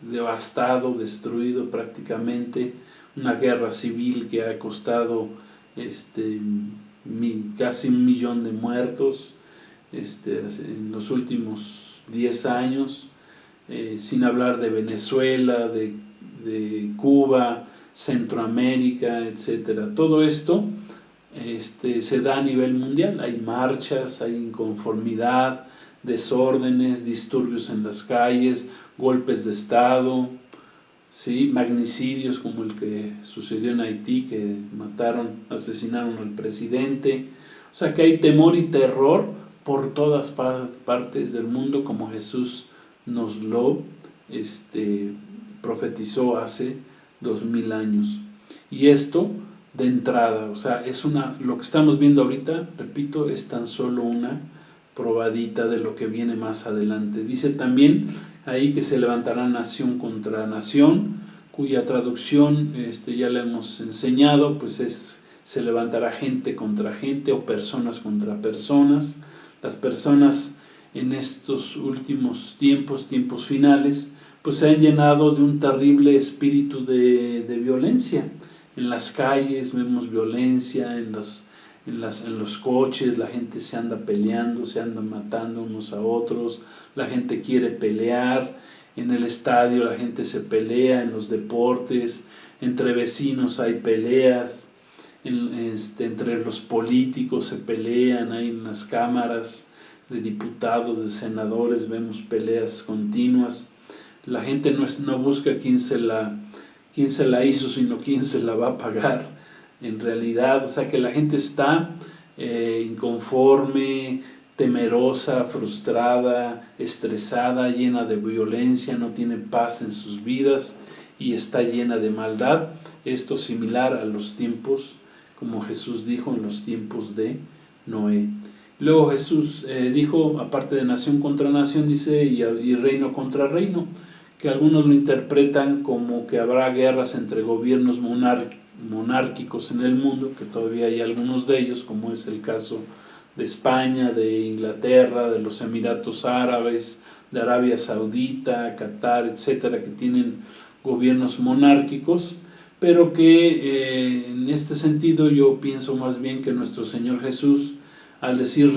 devastado, destruido prácticamente, una guerra civil que ha costado casi 1 millón de muertos en los últimos 10 años, sin hablar de Venezuela, de Cuba, Centroamérica, etcétera. Todo esto se da a nivel mundial. Hay marchas, hay inconformidad, desórdenes, disturbios en las calles, golpes de estado, ¿sí? Magnicidios como el que sucedió en Haití, que asesinaron al presidente. O sea que hay temor y terror por todas partes del mundo, como Jesús nos lo profetizó hace 2000 años. Y esto de entrada, o sea, lo que estamos viendo ahorita, repito, es tan solo una probadita de lo que viene más adelante. Dice también ahí que se levantará nación contra nación, cuya traducción ya la hemos enseñado, pues se levantará gente contra gente o personas contra personas. Las personas en estos últimos tiempos finales, pues se han llenado de un terrible espíritu de violencia. En las calles vemos violencia, en los coches la gente se anda peleando, se anda matando unos a otros, la gente quiere pelear, en el estadio la gente se pelea, en los deportes, entre vecinos hay peleas, entre los políticos se pelean, hay en las cámaras de diputados, de senadores, vemos peleas continuas. La gente no busca quién se la hizo, sino quién se la va a pagar en realidad. O sea que la gente está inconforme, temerosa, frustrada, estresada, llena de violencia, no tiene paz en sus vidas y está llena de maldad. Esto similar a los tiempos, como Jesús dijo, en los tiempos de Noé. Luego Jesús dijo, aparte de nación contra nación, dice, y reino contra reino, que algunos lo interpretan como que habrá guerras entre gobiernos monárquicos en el mundo, que todavía hay algunos de ellos, como es el caso de España, de Inglaterra, de los Emiratos Árabes, de Arabia Saudita, Qatar, etcétera, que tienen gobiernos monárquicos, pero que en este sentido yo pienso más bien que nuestro Señor Jesús, al decir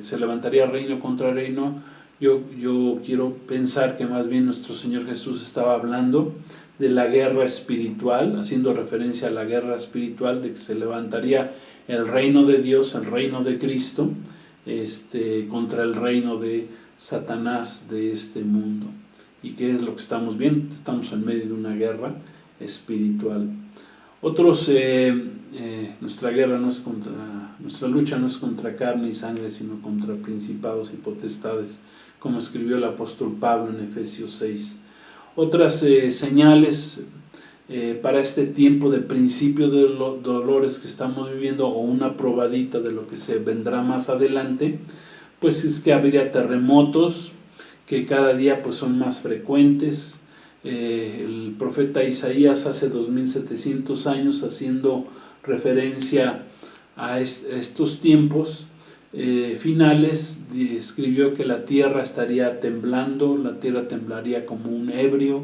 se levantaría reino contra reino, yo quiero pensar que más bien nuestro Señor Jesús estaba hablando de la guerra espiritual, haciendo referencia a la guerra espiritual, de que se levantaría el reino de Dios, el reino de Cristo, contra el reino de Satanás de este mundo. ¿Y qué es lo que estamos viendo? Estamos en medio de una guerra espiritual. Nuestra lucha no es contra carne y sangre, sino contra principados y potestades, como escribió el apóstol Pablo en Efesios 6. Otras señales para este tiempo de principio de los dolores que estamos viviendo, o una probadita de lo que se vendrá más adelante, pues es que habría terremotos que cada día pues son más frecuentes. El profeta Isaías hace 2700 años, haciendo referencia a estos tiempos finales, escribió que la tierra estaría temblando, la tierra temblaría como un ebrio,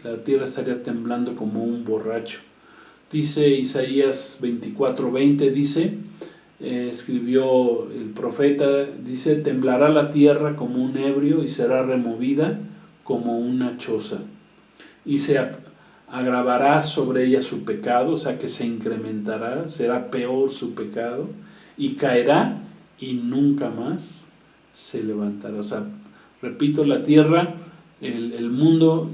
la tierra estaría temblando como un borracho. Dice Isaías 24:20, escribió el profeta, dice: temblará la tierra como un ebrio y será removida como una choza, y se agravará sobre ella su pecado, o sea que se incrementará, será peor su pecado, y caerá y nunca más se levantará. O sea, repito, la tierra, el mundo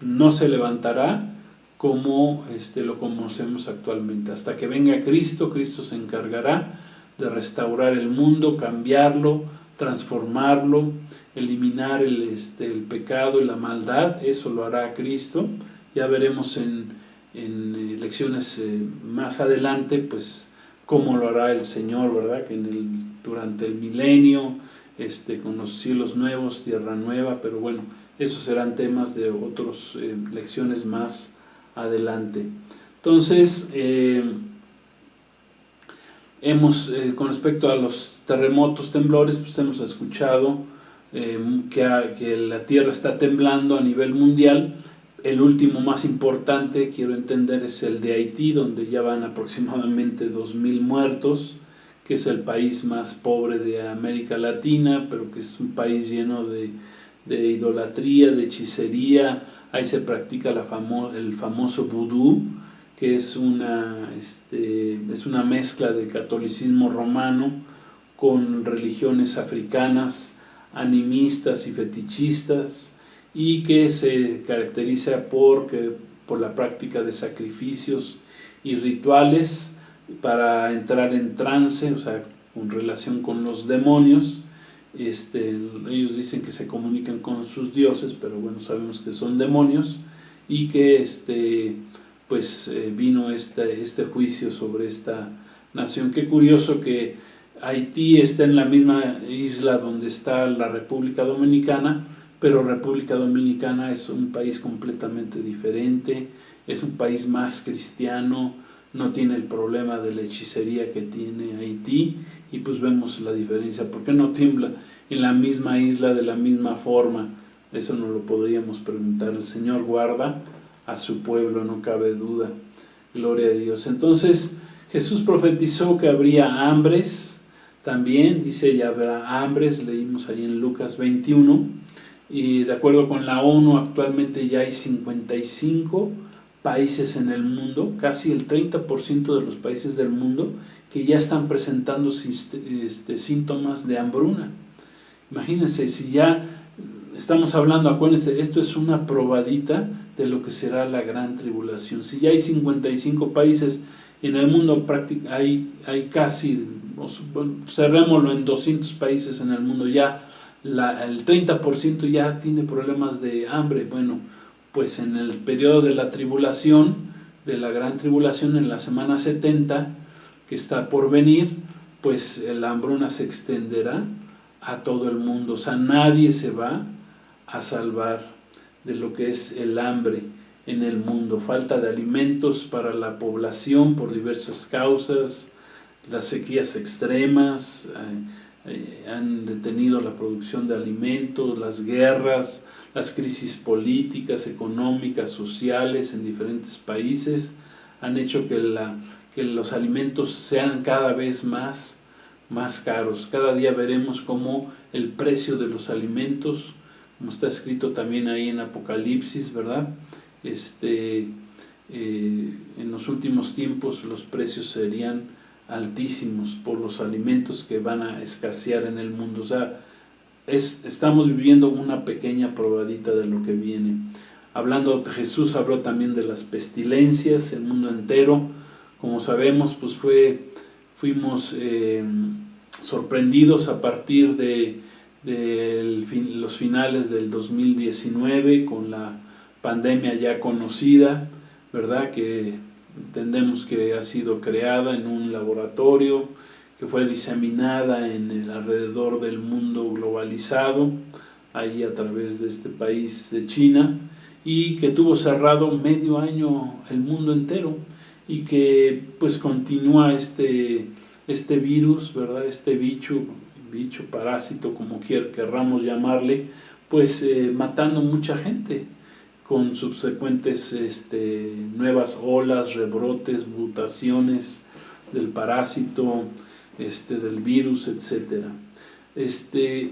no se levantará como lo conocemos actualmente. Hasta que venga Cristo, Cristo se encargará de restaurar el mundo, cambiarlo, transformarlo, eliminar el pecado y la maldad. Eso lo hará Cristo. Ya veremos en lecciones más adelante, pues, cómo lo hará el Señor, ¿verdad? Que durante el milenio, con los cielos nuevos, tierra nueva, pero bueno, esos serán temas de otras lecciones más adelante. Entonces, con respecto a los terremotos, temblores, pues hemos escuchado que la tierra está temblando a nivel mundial. El último más importante, quiero entender, es el de Haití, donde ya van aproximadamente 2000 muertos, que es el país más pobre de América Latina, pero que es un país lleno de idolatría, de hechicería. Ahí se practica el famoso vudú, que es una mezcla de catolicismo romano con religiones africanas, animistas y fetichistas, y que se caracteriza por la práctica de sacrificios y rituales para entrar en trance, o sea, con relación con los demonios. Ellos dicen que se comunican con sus dioses, pero bueno, sabemos que son demonios, y que vino este juicio sobre esta nación. Qué curioso que Haití está en la misma isla donde está la República Dominicana, pero República Dominicana es un país completamente diferente, es un país más cristiano, no tiene el problema de la hechicería que tiene Haití, y pues vemos la diferencia. ¿Por qué no tiembla en la misma isla de la misma forma? Eso no lo podríamos preguntar. El Señor guarda a su pueblo, no cabe duda. Gloria a Dios. Entonces Jesús profetizó que habría hambres también, dice: ya habrá hambres, leímos ahí en Lucas 21, y de acuerdo con la ONU actualmente ya hay 55 países en el mundo, casi el 30% de los países del mundo, que ya están presentando síntomas de hambruna. Imagínense, si ya estamos hablando, acuérdense, esto es una probadita de lo que será la gran tribulación. Si ya hay 55 países en el mundo, hay casi, cerrémoslo en 200 países en el mundo, ya el 30% ya tiene problemas de hambre. Bueno, pues en el periodo de la tribulación, de la gran tribulación, en la semana 70 que está por venir, pues la hambruna se extenderá a todo el mundo. O sea, nadie se va a salvar de lo que es el hambre en el mundo. Falta de alimentos para la población por diversas causas, las sequías extremas, han detenido la producción de alimentos, las guerras, las crisis políticas, económicas, sociales en diferentes países han hecho que los alimentos sean cada vez más caros. Cada día veremos cómo el precio de los alimentos, como está escrito también ahí en Apocalipsis, ¿verdad? En los últimos tiempos los precios serían altísimos por los alimentos que van a escasear en el mundo. O sea, estamos viviendo una pequeña probadita de lo que viene. Jesús habló también de las pestilencias, el mundo entero. Como sabemos, pues fuimos sorprendidos a partir de los finales del 2019 con la pandemia ya conocida, ¿verdad? Que entendemos que ha sido creada en un laboratorio, que fue diseminada en el alrededor del mundo globalizado, ahí a través de este país de China, y que tuvo cerrado medio año el mundo entero, y que pues continúa este virus, ¿verdad? Este bicho, parásito, como querramos llamarle, pues matando mucha gente, con subsecuentes nuevas olas, rebrotes, mutaciones del parásito, del virus, etc.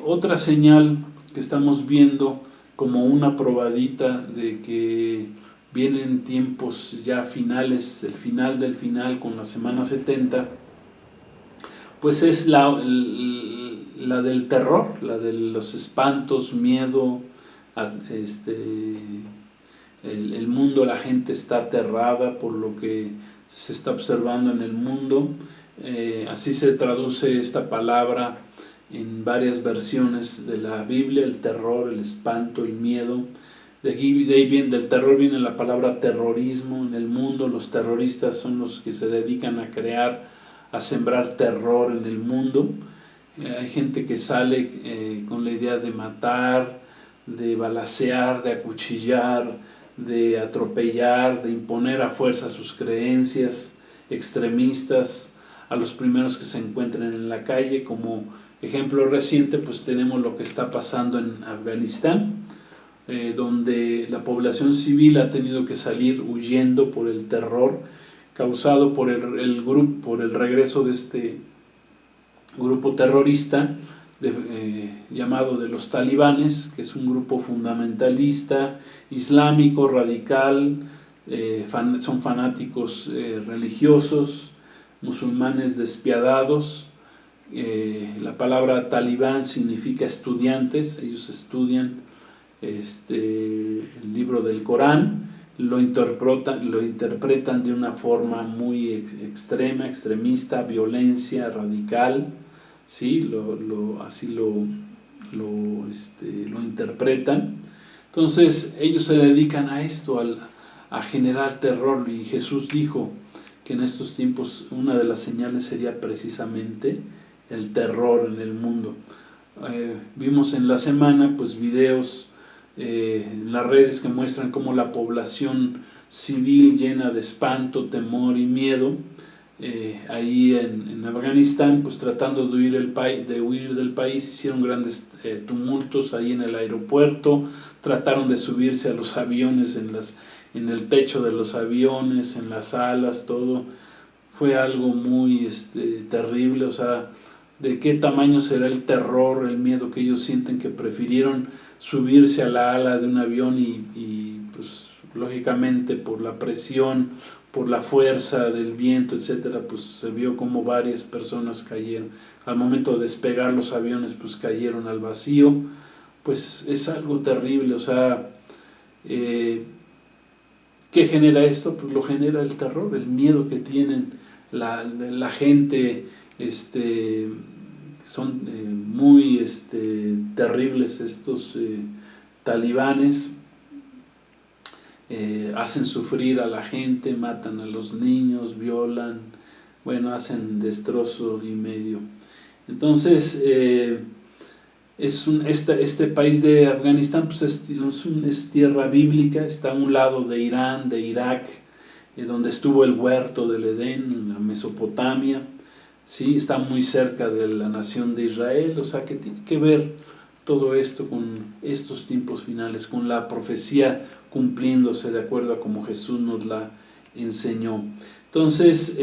Otra señal que estamos viendo como una probadita de que vienen tiempos ya finales, el final del final con la semana 70, pues es la del terror, la de los espantos, miedo, el mundo, la gente está aterrada por lo que se está observando en el mundo. Así se traduce esta palabra en varias versiones de la Biblia: el terror, el espanto, el miedo. Del terror viene la palabra terrorismo en el mundo. Los terroristas son los que se dedican a sembrar terror en el mundo. Hay gente que sale con la idea de matar, de balacear, de acuchillar, de atropellar, de imponer a fuerza sus creencias extremistas a los primeros que se encuentren en la calle. Como ejemplo reciente, pues tenemos lo que está pasando en Afganistán, donde la población civil ha tenido que salir huyendo por el terror causado por el regreso de este grupo terrorista llamado de los talibanes, que es un grupo fundamentalista, islámico, radical, son fanáticos religiosos, musulmanes despiadados. La palabra talibán significa estudiantes. Ellos estudian el libro del Corán, lo interpretan de una forma muy extremista, violencia, radical, ¿sí? Así lo interpretan. Entonces ellos se dedican a esto, a generar terror, y Jesús dijo que en estos tiempos una de las señales sería precisamente el terror en el mundo. Vimos en la semana pues videos en las redes que muestran cómo la población civil llena de espanto, temor y miedo, ahí en Afganistán, pues tratando de huir del país, hicieron grandes tumultos ahí en el aeropuerto, trataron de subirse a los aviones, en el techo de los aviones, en las alas, todo. Fue algo muy terrible. O sea, de qué tamaño será el terror, el miedo que ellos sienten, que prefirieron subirse a la ala de un avión y pues lógicamente por la presión, por la fuerza del viento, etcétera, pues se vio como varias personas cayeron. Al momento de despegar los aviones, pues cayeron al vacío. Pues es algo terrible. O sea, ¿qué genera esto? Pues lo genera el terror, el miedo que tienen la gente. Son muy terribles estos talibanes. Hacen sufrir a la gente, matan a los niños, violan, hacen destrozo y medio. Entonces este país de Afganistán pues es tierra bíblica, está a un lado de Irán, de Irak, donde estuvo el huerto del Edén, en la Mesopotamia. ¿sí? Está muy cerca de la nación de Israel, o sea que tiene que ver todo esto con estos tiempos finales, con la profecía cumpliéndose de acuerdo a como Jesús nos la enseñó. Entonces,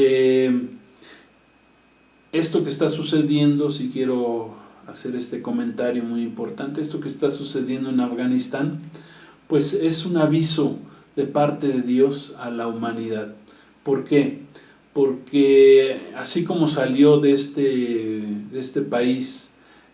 esto que está sucediendo, si quiero hacer este comentario muy importante, esto que está sucediendo en Afganistán, pues es un aviso de parte de Dios a la humanidad. ¿Por qué? Porque así como salió de este país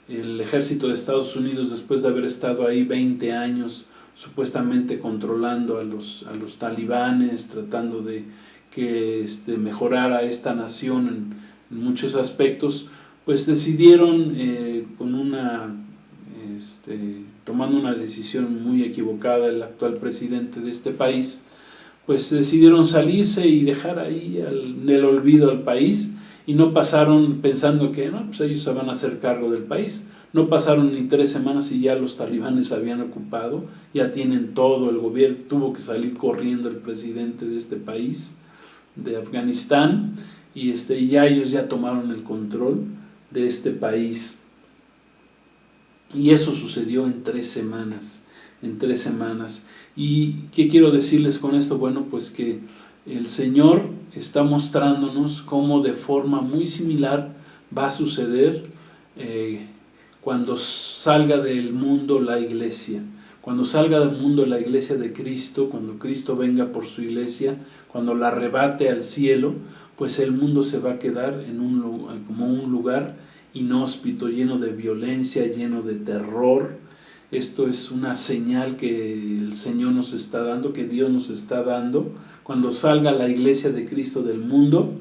el ejército de Estados Unidos después de haber estado ahí 20 años supuestamente controlando a los talibanes, tratando de que mejorara esta nación en muchos aspectos, pues decidieron tomando una decisión muy equivocada el actual presidente de este país, pues decidieron salirse y dejar ahí en el olvido al país, y no pasaron pensando que no, pues ellos se van a hacer cargo del país. No pasaron ni 3 semanas y ya los talibanes se habían ocupado, ya tienen todo, el gobierno tuvo que salir corriendo el presidente de este país, de Afganistán, y ya ellos ya tomaron el control de este país. Y eso sucedió en 3 semanas, ¿Y qué quiero decirles con esto? Bueno, pues que el Señor está mostrándonos cómo de forma muy similar va a suceder cuando salga del mundo la iglesia. Cuando salga del mundo la iglesia de Cristo, cuando Cristo venga por su iglesia, cuando la arrebate al cielo, pues el mundo se va a quedar como un lugar inhóspito, lleno de violencia, lleno de terror. Esto es una señal que el Señor nos está dando, que Dios nos está dando. Cuando salga la iglesia de Cristo del mundo,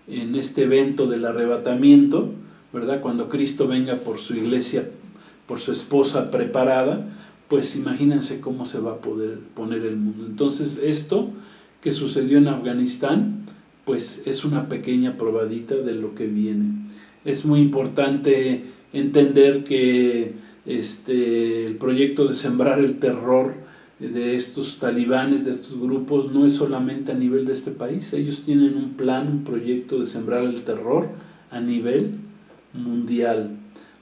en este evento del arrebatamiento, ¿verdad? Cuando Cristo venga por su iglesia, por su esposa preparada, pues imagínense cómo se va a poder poner el mundo. Entonces, esto que sucedió en Afganistán, pues es una pequeña probadita de lo que viene. Es muy importante entender que el proyecto de sembrar el terror de estos talibanes, de estos grupos, no es solamente a nivel de este país. Ellos tienen un plan, un proyecto de sembrar el terror a nivel mundial.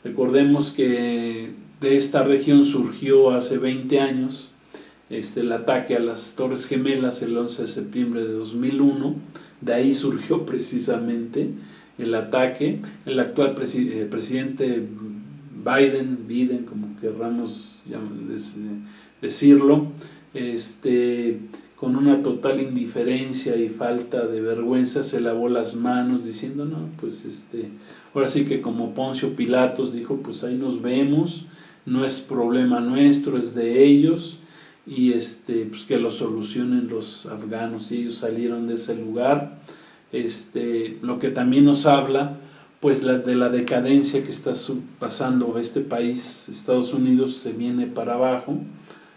Recordemos que de esta región surgió hace 20 años el ataque a las Torres Gemelas el 11 de septiembre de 2001. De ahí surgió precisamente el ataque. El actual presidente Biden, como querramos decirlo, con una total indiferencia y falta de vergüenza se lavó las manos diciendo, no, pues ahora sí que como Poncio Pilatos dijo, pues ahí nos vemos, no es problema nuestro, es de ellos, y pues que lo solucionen los afganos. Y ellos salieron de ese lugar. Lo que también nos habla pues de la decadencia que está pasando este país, Estados Unidos, se viene para abajo,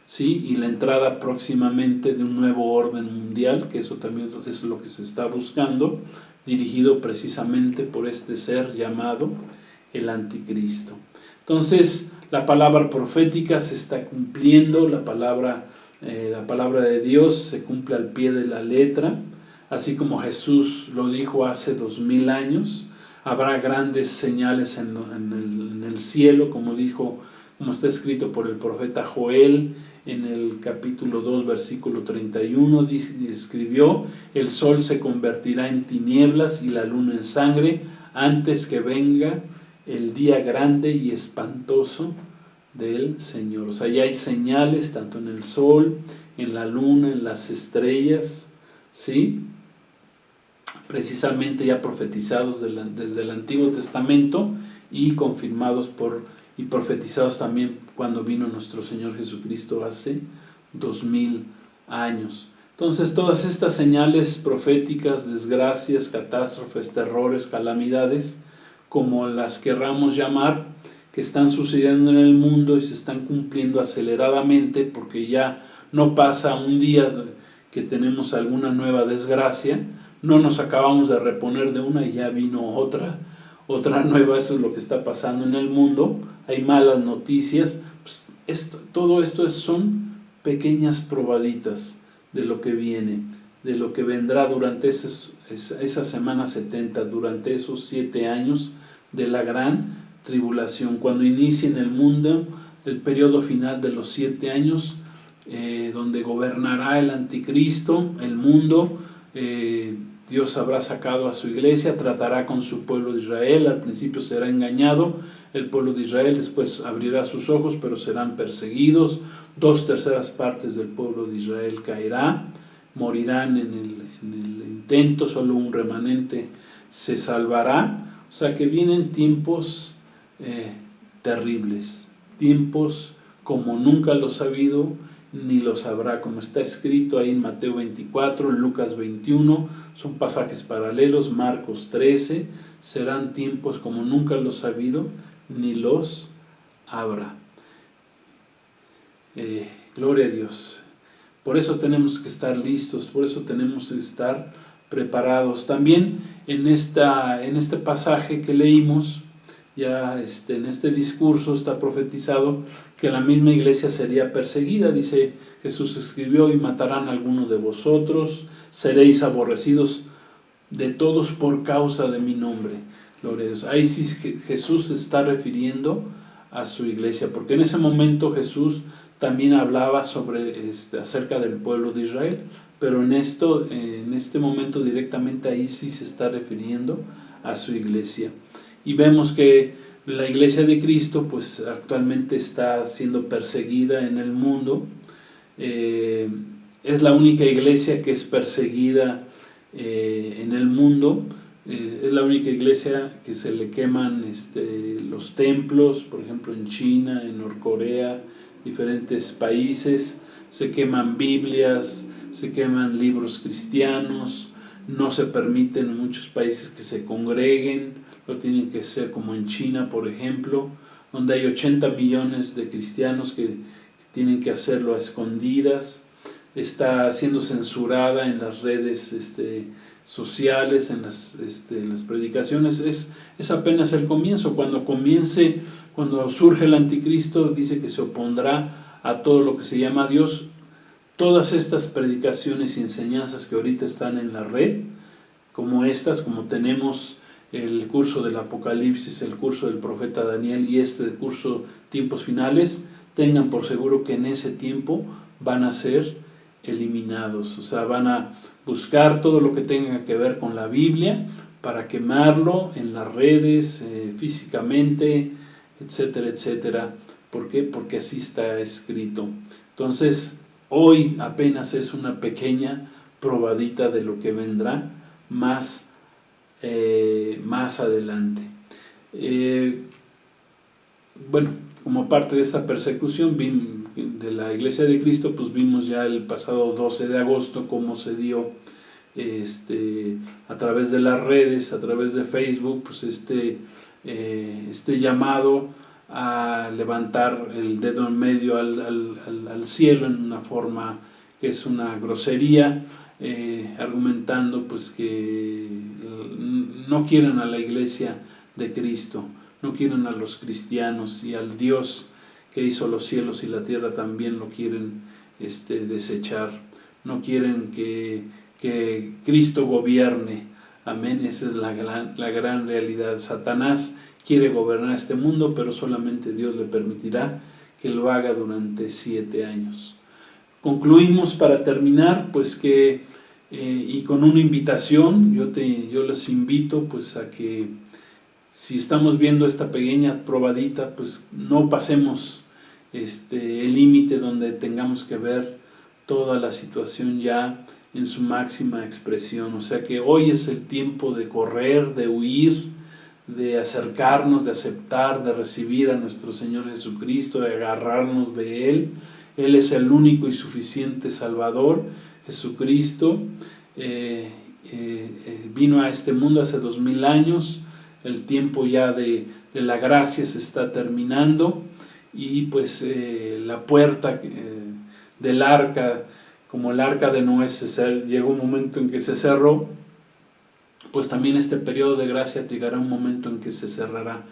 ¿sí? Y la entrada próximamente de un nuevo orden mundial, que eso también es lo que se está buscando, dirigido precisamente por este ser llamado el Anticristo. Entonces, la palabra profética se está cumpliendo, la palabra de Dios se cumple al pie de la letra, así como Jesús lo dijo hace 2000 años. Habrá grandes señales en el cielo, como está escrito por el profeta Joel en el capítulo 2, versículo 31, escribió: el sol se convertirá en tinieblas y la luna en sangre antes que venga el día grande y espantoso del Señor. O sea, ya hay señales tanto en el sol, en la luna, en las estrellas, ¿sí? Precisamente ya profetizados desde el Antiguo Testamento y confirmados y profetizados también cuando vino nuestro Señor Jesucristo hace 2000 años. Entonces, todas estas señales proféticas, desgracias, catástrofes, terrores, calamidades, como las querramos llamar, que están sucediendo en el mundo y se están cumpliendo aceleradamente, porque ya no pasa un día que tenemos alguna nueva desgracia, no nos acabamos de reponer de una y ya vino otra nueva. Eso es lo que está pasando en el mundo. Hay malas noticias. Pues todo esto son pequeñas probaditas de lo que viene. de lo que vendrá durante esa semana 70, durante esos 7 años de la gran tribulación, cuando inicie en el mundo el periodo final de los 7 años, donde gobernará el anticristo, el mundo. Dios habrá sacado a su iglesia, tratará con su pueblo de Israel. Al principio será engañado el pueblo de Israel, después abrirá sus ojos, pero serán perseguidos. 2/3 partes del pueblo de Israel caerá, morirán en el intento, solo un remanente se salvará. O sea que vienen tiempos terribles, tiempos como nunca los ha habido ni los habrá, como está escrito ahí en Mateo 24, en Lucas 21, son pasajes paralelos, Marcos 13, serán tiempos como nunca los ha habido ni los habrá. Gloria a Dios. Por eso tenemos que estar listos, por eso tenemos que estar preparados. También en este pasaje que leímos, ya en este discurso está profetizado que la misma iglesia sería perseguida. Dice, Jesús escribió: y matarán a alguno de vosotros, seréis aborrecidos de todos por causa de mi nombre. Gloria a Dios. Ahí sí Jesús se está refiriendo a su iglesia, porque en ese momento Jesús también hablaba acerca del pueblo de Israel, pero en este momento directamente ahí sí se está refiriendo a su iglesia. Y vemos que la iglesia de Cristo pues actualmente está siendo perseguida en el mundo. Es la única iglesia que es perseguida en el mundo. Es la única iglesia que se le queman los templos, por ejemplo en China, en Norcorea, diferentes países, se queman Biblias, se queman libros cristianos, no se permiten en muchos países que se congreguen, lo tienen que hacer como en China, por ejemplo, donde hay 80 millones de cristianos que tienen que hacerlo a escondidas. Está siendo censurada en las redes sociales, en las predicaciones. Es apenas el comienzo. Cuando surge el anticristo, dice que se opondrá a todo lo que se llama Dios. Todas estas predicaciones y enseñanzas que ahorita están en la red, como tenemos el curso del Apocalipsis, el curso del profeta Daniel y curso Tiempos Finales, tengan por seguro que en ese tiempo van a ser eliminados. O sea, van a buscar todo lo que tenga que ver con la Biblia para quemarlo en las redes, físicamente, etcétera, etcétera. ¿Por qué? Porque así está escrito. Entonces, hoy apenas es una pequeña probadita de lo que vendrá más adelante. Bueno, como parte de esta persecución de la Iglesia de Cristo, pues vimos ya el pasado 12 de agosto cómo se dio a través de las redes, a través de Facebook, pues este llamado a levantar el dedo en medio al cielo en una forma que es una grosería, argumentando pues que no quieren a la iglesia de Cristo, no quieren a los cristianos, y al Dios que hizo los cielos y la tierra también lo quieren desechar. No quieren que Cristo gobierne. Amén. Esa es la gran realidad. Satanás quiere gobernar este mundo, pero solamente Dios le permitirá que lo haga durante 7 años. Concluimos para terminar, pues y con una invitación. Yo les invito pues a que, si estamos viendo esta pequeña probadita, pues no pasemos el límite donde tengamos que ver toda la situación ya en su máxima expresión. O sea que hoy es el tiempo de correr, de huir, de acercarnos, de aceptar, de recibir a nuestro Señor Jesucristo, de agarrarnos de Él. Él es el único y suficiente Salvador. Jesucristo vino a este mundo hace 2000 años. El tiempo ya de la gracia se está terminando, y pues la puerta del arca, como el arca de Noé, llegó un momento en que se cerró, pues también este periodo de gracia llegará un momento en que se cerrará,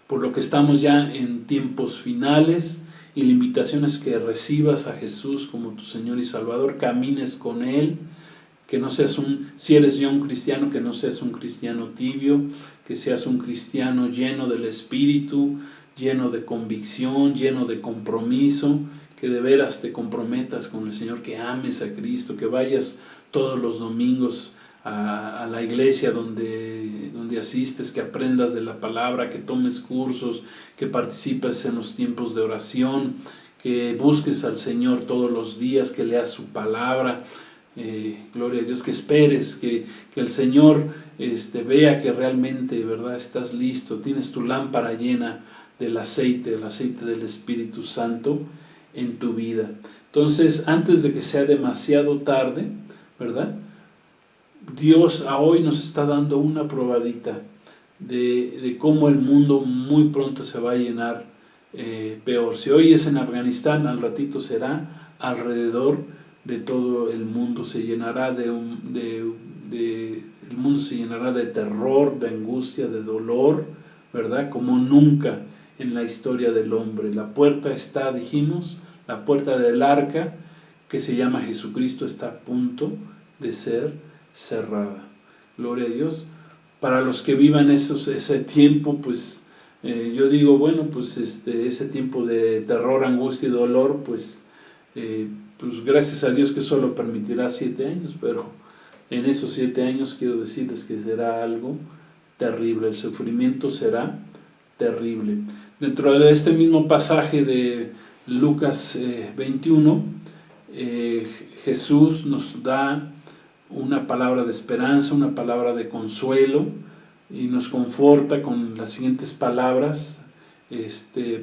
por lo que estamos ya en tiempos finales, y la invitación es que recibas a Jesús como tu Señor y Salvador, camines con Él, que no seas si eres ya un cristiano, que no seas un cristiano tibio, que seas un cristiano lleno del Espíritu, lleno de convicción, lleno de compromiso, que de veras te comprometas con el Señor, que ames a Cristo, que vayas todos los domingos a la iglesia donde asistes, que aprendas de la palabra, que tomes cursos, que participes en los tiempos de oración, que busques al Señor todos los días, que leas su palabra. Gloria a Dios, que esperes que el Señor vea que realmente, ¿verdad?, estás listo, tienes tu lámpara llena del aceite del Espíritu Santo en tu vida. Entonces, antes de que sea demasiado tarde, ¿verdad?, Dios a hoy nos está dando una probadita de cómo el mundo muy pronto se va a llenar peor. Si hoy es en Afganistán, al ratito será alrededor de todo el mundo. Se llenará el mundo se llenará de terror, de angustia, de dolor, ¿verdad?, como nunca en la historia del hombre. La puerta está, dijimos, la puerta del arca, que se llama Jesucristo, está a punto de ser cerrada. Gloria a Dios. Para los que vivan ese tiempo, pues yo digo, bueno, pues ese tiempo de terror, angustia y dolor, pues gracias a Dios que solo permitirá 7 años, pero en esos 7 años quiero decirles que será algo terrible, el sufrimiento será terrible. Dentro de este mismo pasaje de Lucas 21, Jesús nos da una palabra de esperanza, una palabra de consuelo, y nos conforta con las siguientes palabras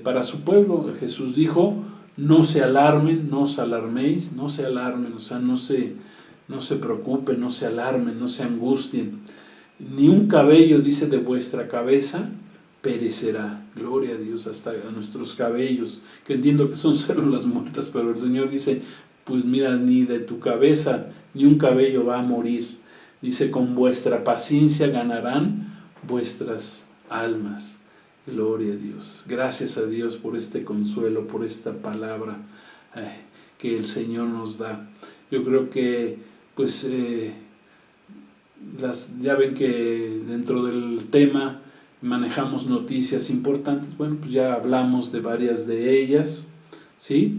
para su pueblo. Jesús dijo: no se alarmen, no os alarméis, no se alarmen, o sea, no se preocupen, no se alarmen, no se angustien. Ni un cabello, dice, de vuestra cabeza perecerá. Gloria a Dios, hasta a nuestros cabellos, que entiendo que son células muertas, pero el Señor dice, pues mira, ni de tu cabeza, ni un cabello va a morir. Dice, con vuestra paciencia ganarán vuestras almas. Gloria a Dios. Gracias a Dios por este consuelo, por esta palabra que el Señor nos da. Yo creo que, pues, ya ven que dentro del tema manejamos noticias importantes. Bueno, pues ya hablamos de varias de ellas, ¿sí?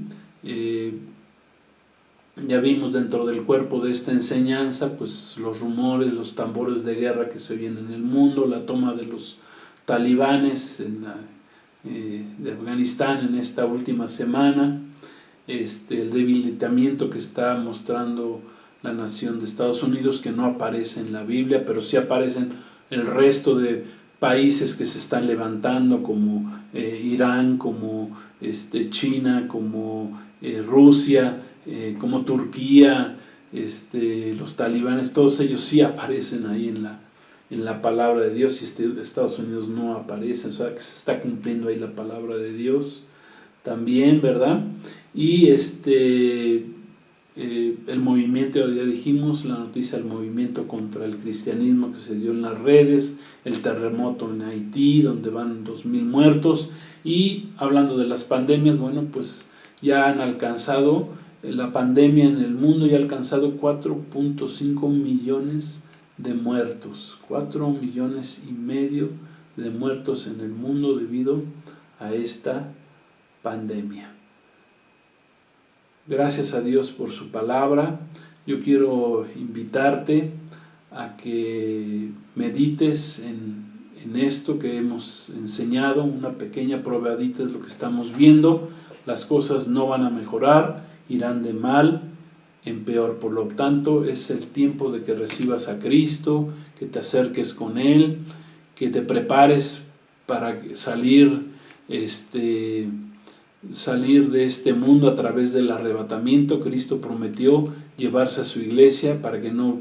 Ya vimos dentro del cuerpo de esta enseñanza, pues los rumores, los tambores de guerra que se oyen en el mundo, la toma de los talibanes de Afganistán en esta última semana, el debilitamiento que está mostrando la nación de Estados Unidos, que no aparece en la Biblia, pero sí aparecen el resto de países que se están levantando, como Irán, como China, como Rusia, como Turquía, los talibanes, todos ellos sí aparecen ahí en la palabra de Dios, y Estados Unidos no aparece, o sea que se está cumpliendo ahí la palabra de Dios también, ¿verdad? Y el movimiento, ya dijimos, la noticia del movimiento contra el cristianismo que se dio en las redes, el terremoto en Haití, donde van 2,000 muertos, y hablando de las pandemias, bueno, pues ya han alcanzado, la pandemia en el mundo ya ha alcanzado 4.5 millones de muertos, 4,5 millones de muertos en el mundo debido a esta pandemia. Gracias a Dios por su palabra. Yo quiero invitarte a que medites en esto que hemos enseñado, una pequeña probadita de lo que estamos viendo. Las cosas no van a mejorar, irán de mal en peor. Por lo tanto, es el tiempo de que recibas a Cristo, que te acerques con Él, que te prepares para salir de este mundo a través del arrebatamiento. Cristo prometió llevarse a su iglesia para que no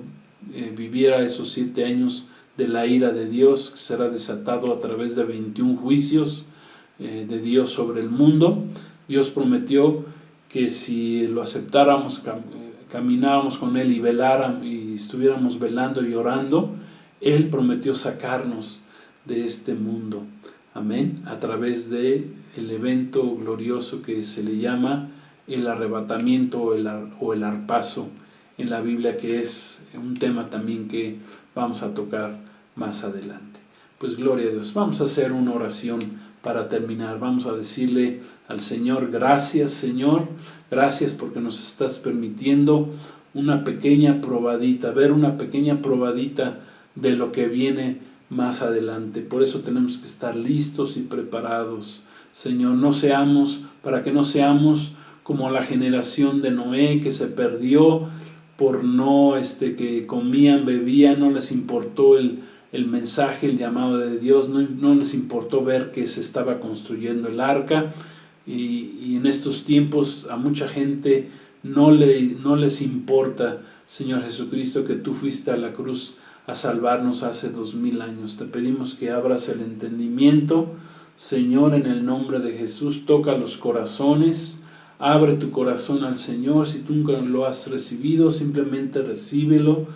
viviera esos 7 años de la ira de Dios, que será desatado a través de 21 juicios de Dios sobre el mundo. Dios prometió que si lo aceptáramos, caminábamos con Él y veláramos y estuviéramos velando y orando, Él prometió sacarnos de este mundo. Amén. A través de el evento glorioso que se le llama el arrebatamiento o el arpazo en la Biblia, que es un tema también que vamos a tocar más adelante. Pues gloria a Dios. Vamos a hacer una oración para terminar. Vamos a decirle al Señor: gracias, Señor, gracias porque nos estás permitiendo una pequeña probadita, ver una pequeña probadita de lo que viene más adelante. Por eso tenemos que estar listos y preparados, Señor. Para que no seamos como la generación de Noé, que se perdió por que comían, bebían, no les importó el mensaje, el llamado de Dios, no les importó ver que se estaba construyendo el arca. Y en estos tiempos a mucha gente no les importa, Señor Jesucristo, que tú fuiste a la cruz a salvarnos hace 2000 años. Te pedimos que abras el entendimiento, Señor, en el nombre de Jesús. Toca los corazones, abre tu corazón al Señor. Si tú nunca lo has recibido, simplemente recíbelo.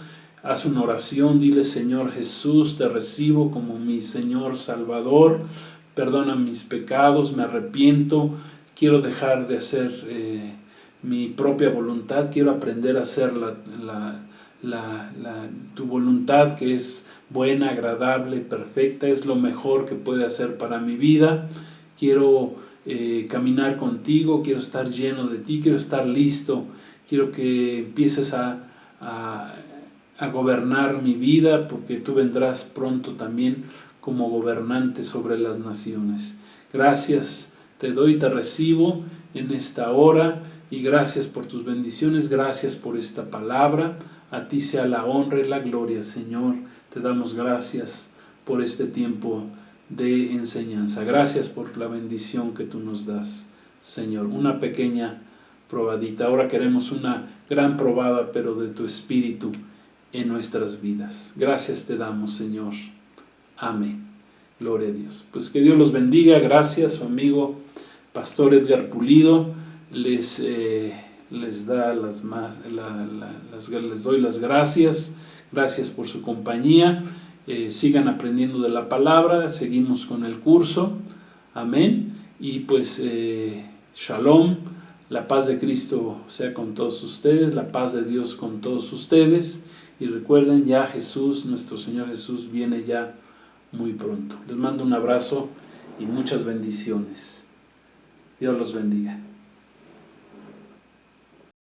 Haz una oración, dile: Señor Jesús, te recibo como mi Señor Salvador. Perdona mis pecados, me arrepiento, quiero dejar de hacer mi propia voluntad, quiero aprender a hacer tu voluntad, que es buena, agradable, perfecta, es lo mejor que puede hacer para mi vida. Quiero caminar contigo, quiero estar lleno de ti, quiero estar listo, quiero que empieces a gobernar mi vida, porque tú vendrás pronto también como gobernante sobre las naciones. Gracias te doy, te recibo en esta hora, y gracias por tus bendiciones, gracias por esta palabra. A ti sea la honra y la gloria, Señor. Te damos gracias por este tiempo de enseñanza. Gracias por la bendición que tú nos das, Señor. Una pequeña probadita. Ahora queremos una gran probada, pero de tu Espíritu en nuestras vidas. Gracias te damos, Señor. Amén. Gloria a Dios. Pues que Dios los bendiga. Gracias, su amigo Pastor Edgar Pulido. Les doy las gracias. Gracias por su compañía. Sigan aprendiendo de la palabra. Seguimos con el curso. Amén. Y pues Shalom. La paz de Cristo sea con todos ustedes. La paz de Dios con todos ustedes. Y recuerden, ya Jesús, nuestro Señor Jesús, viene ya muy pronto. Les mando un abrazo y muchas bendiciones. Dios los bendiga.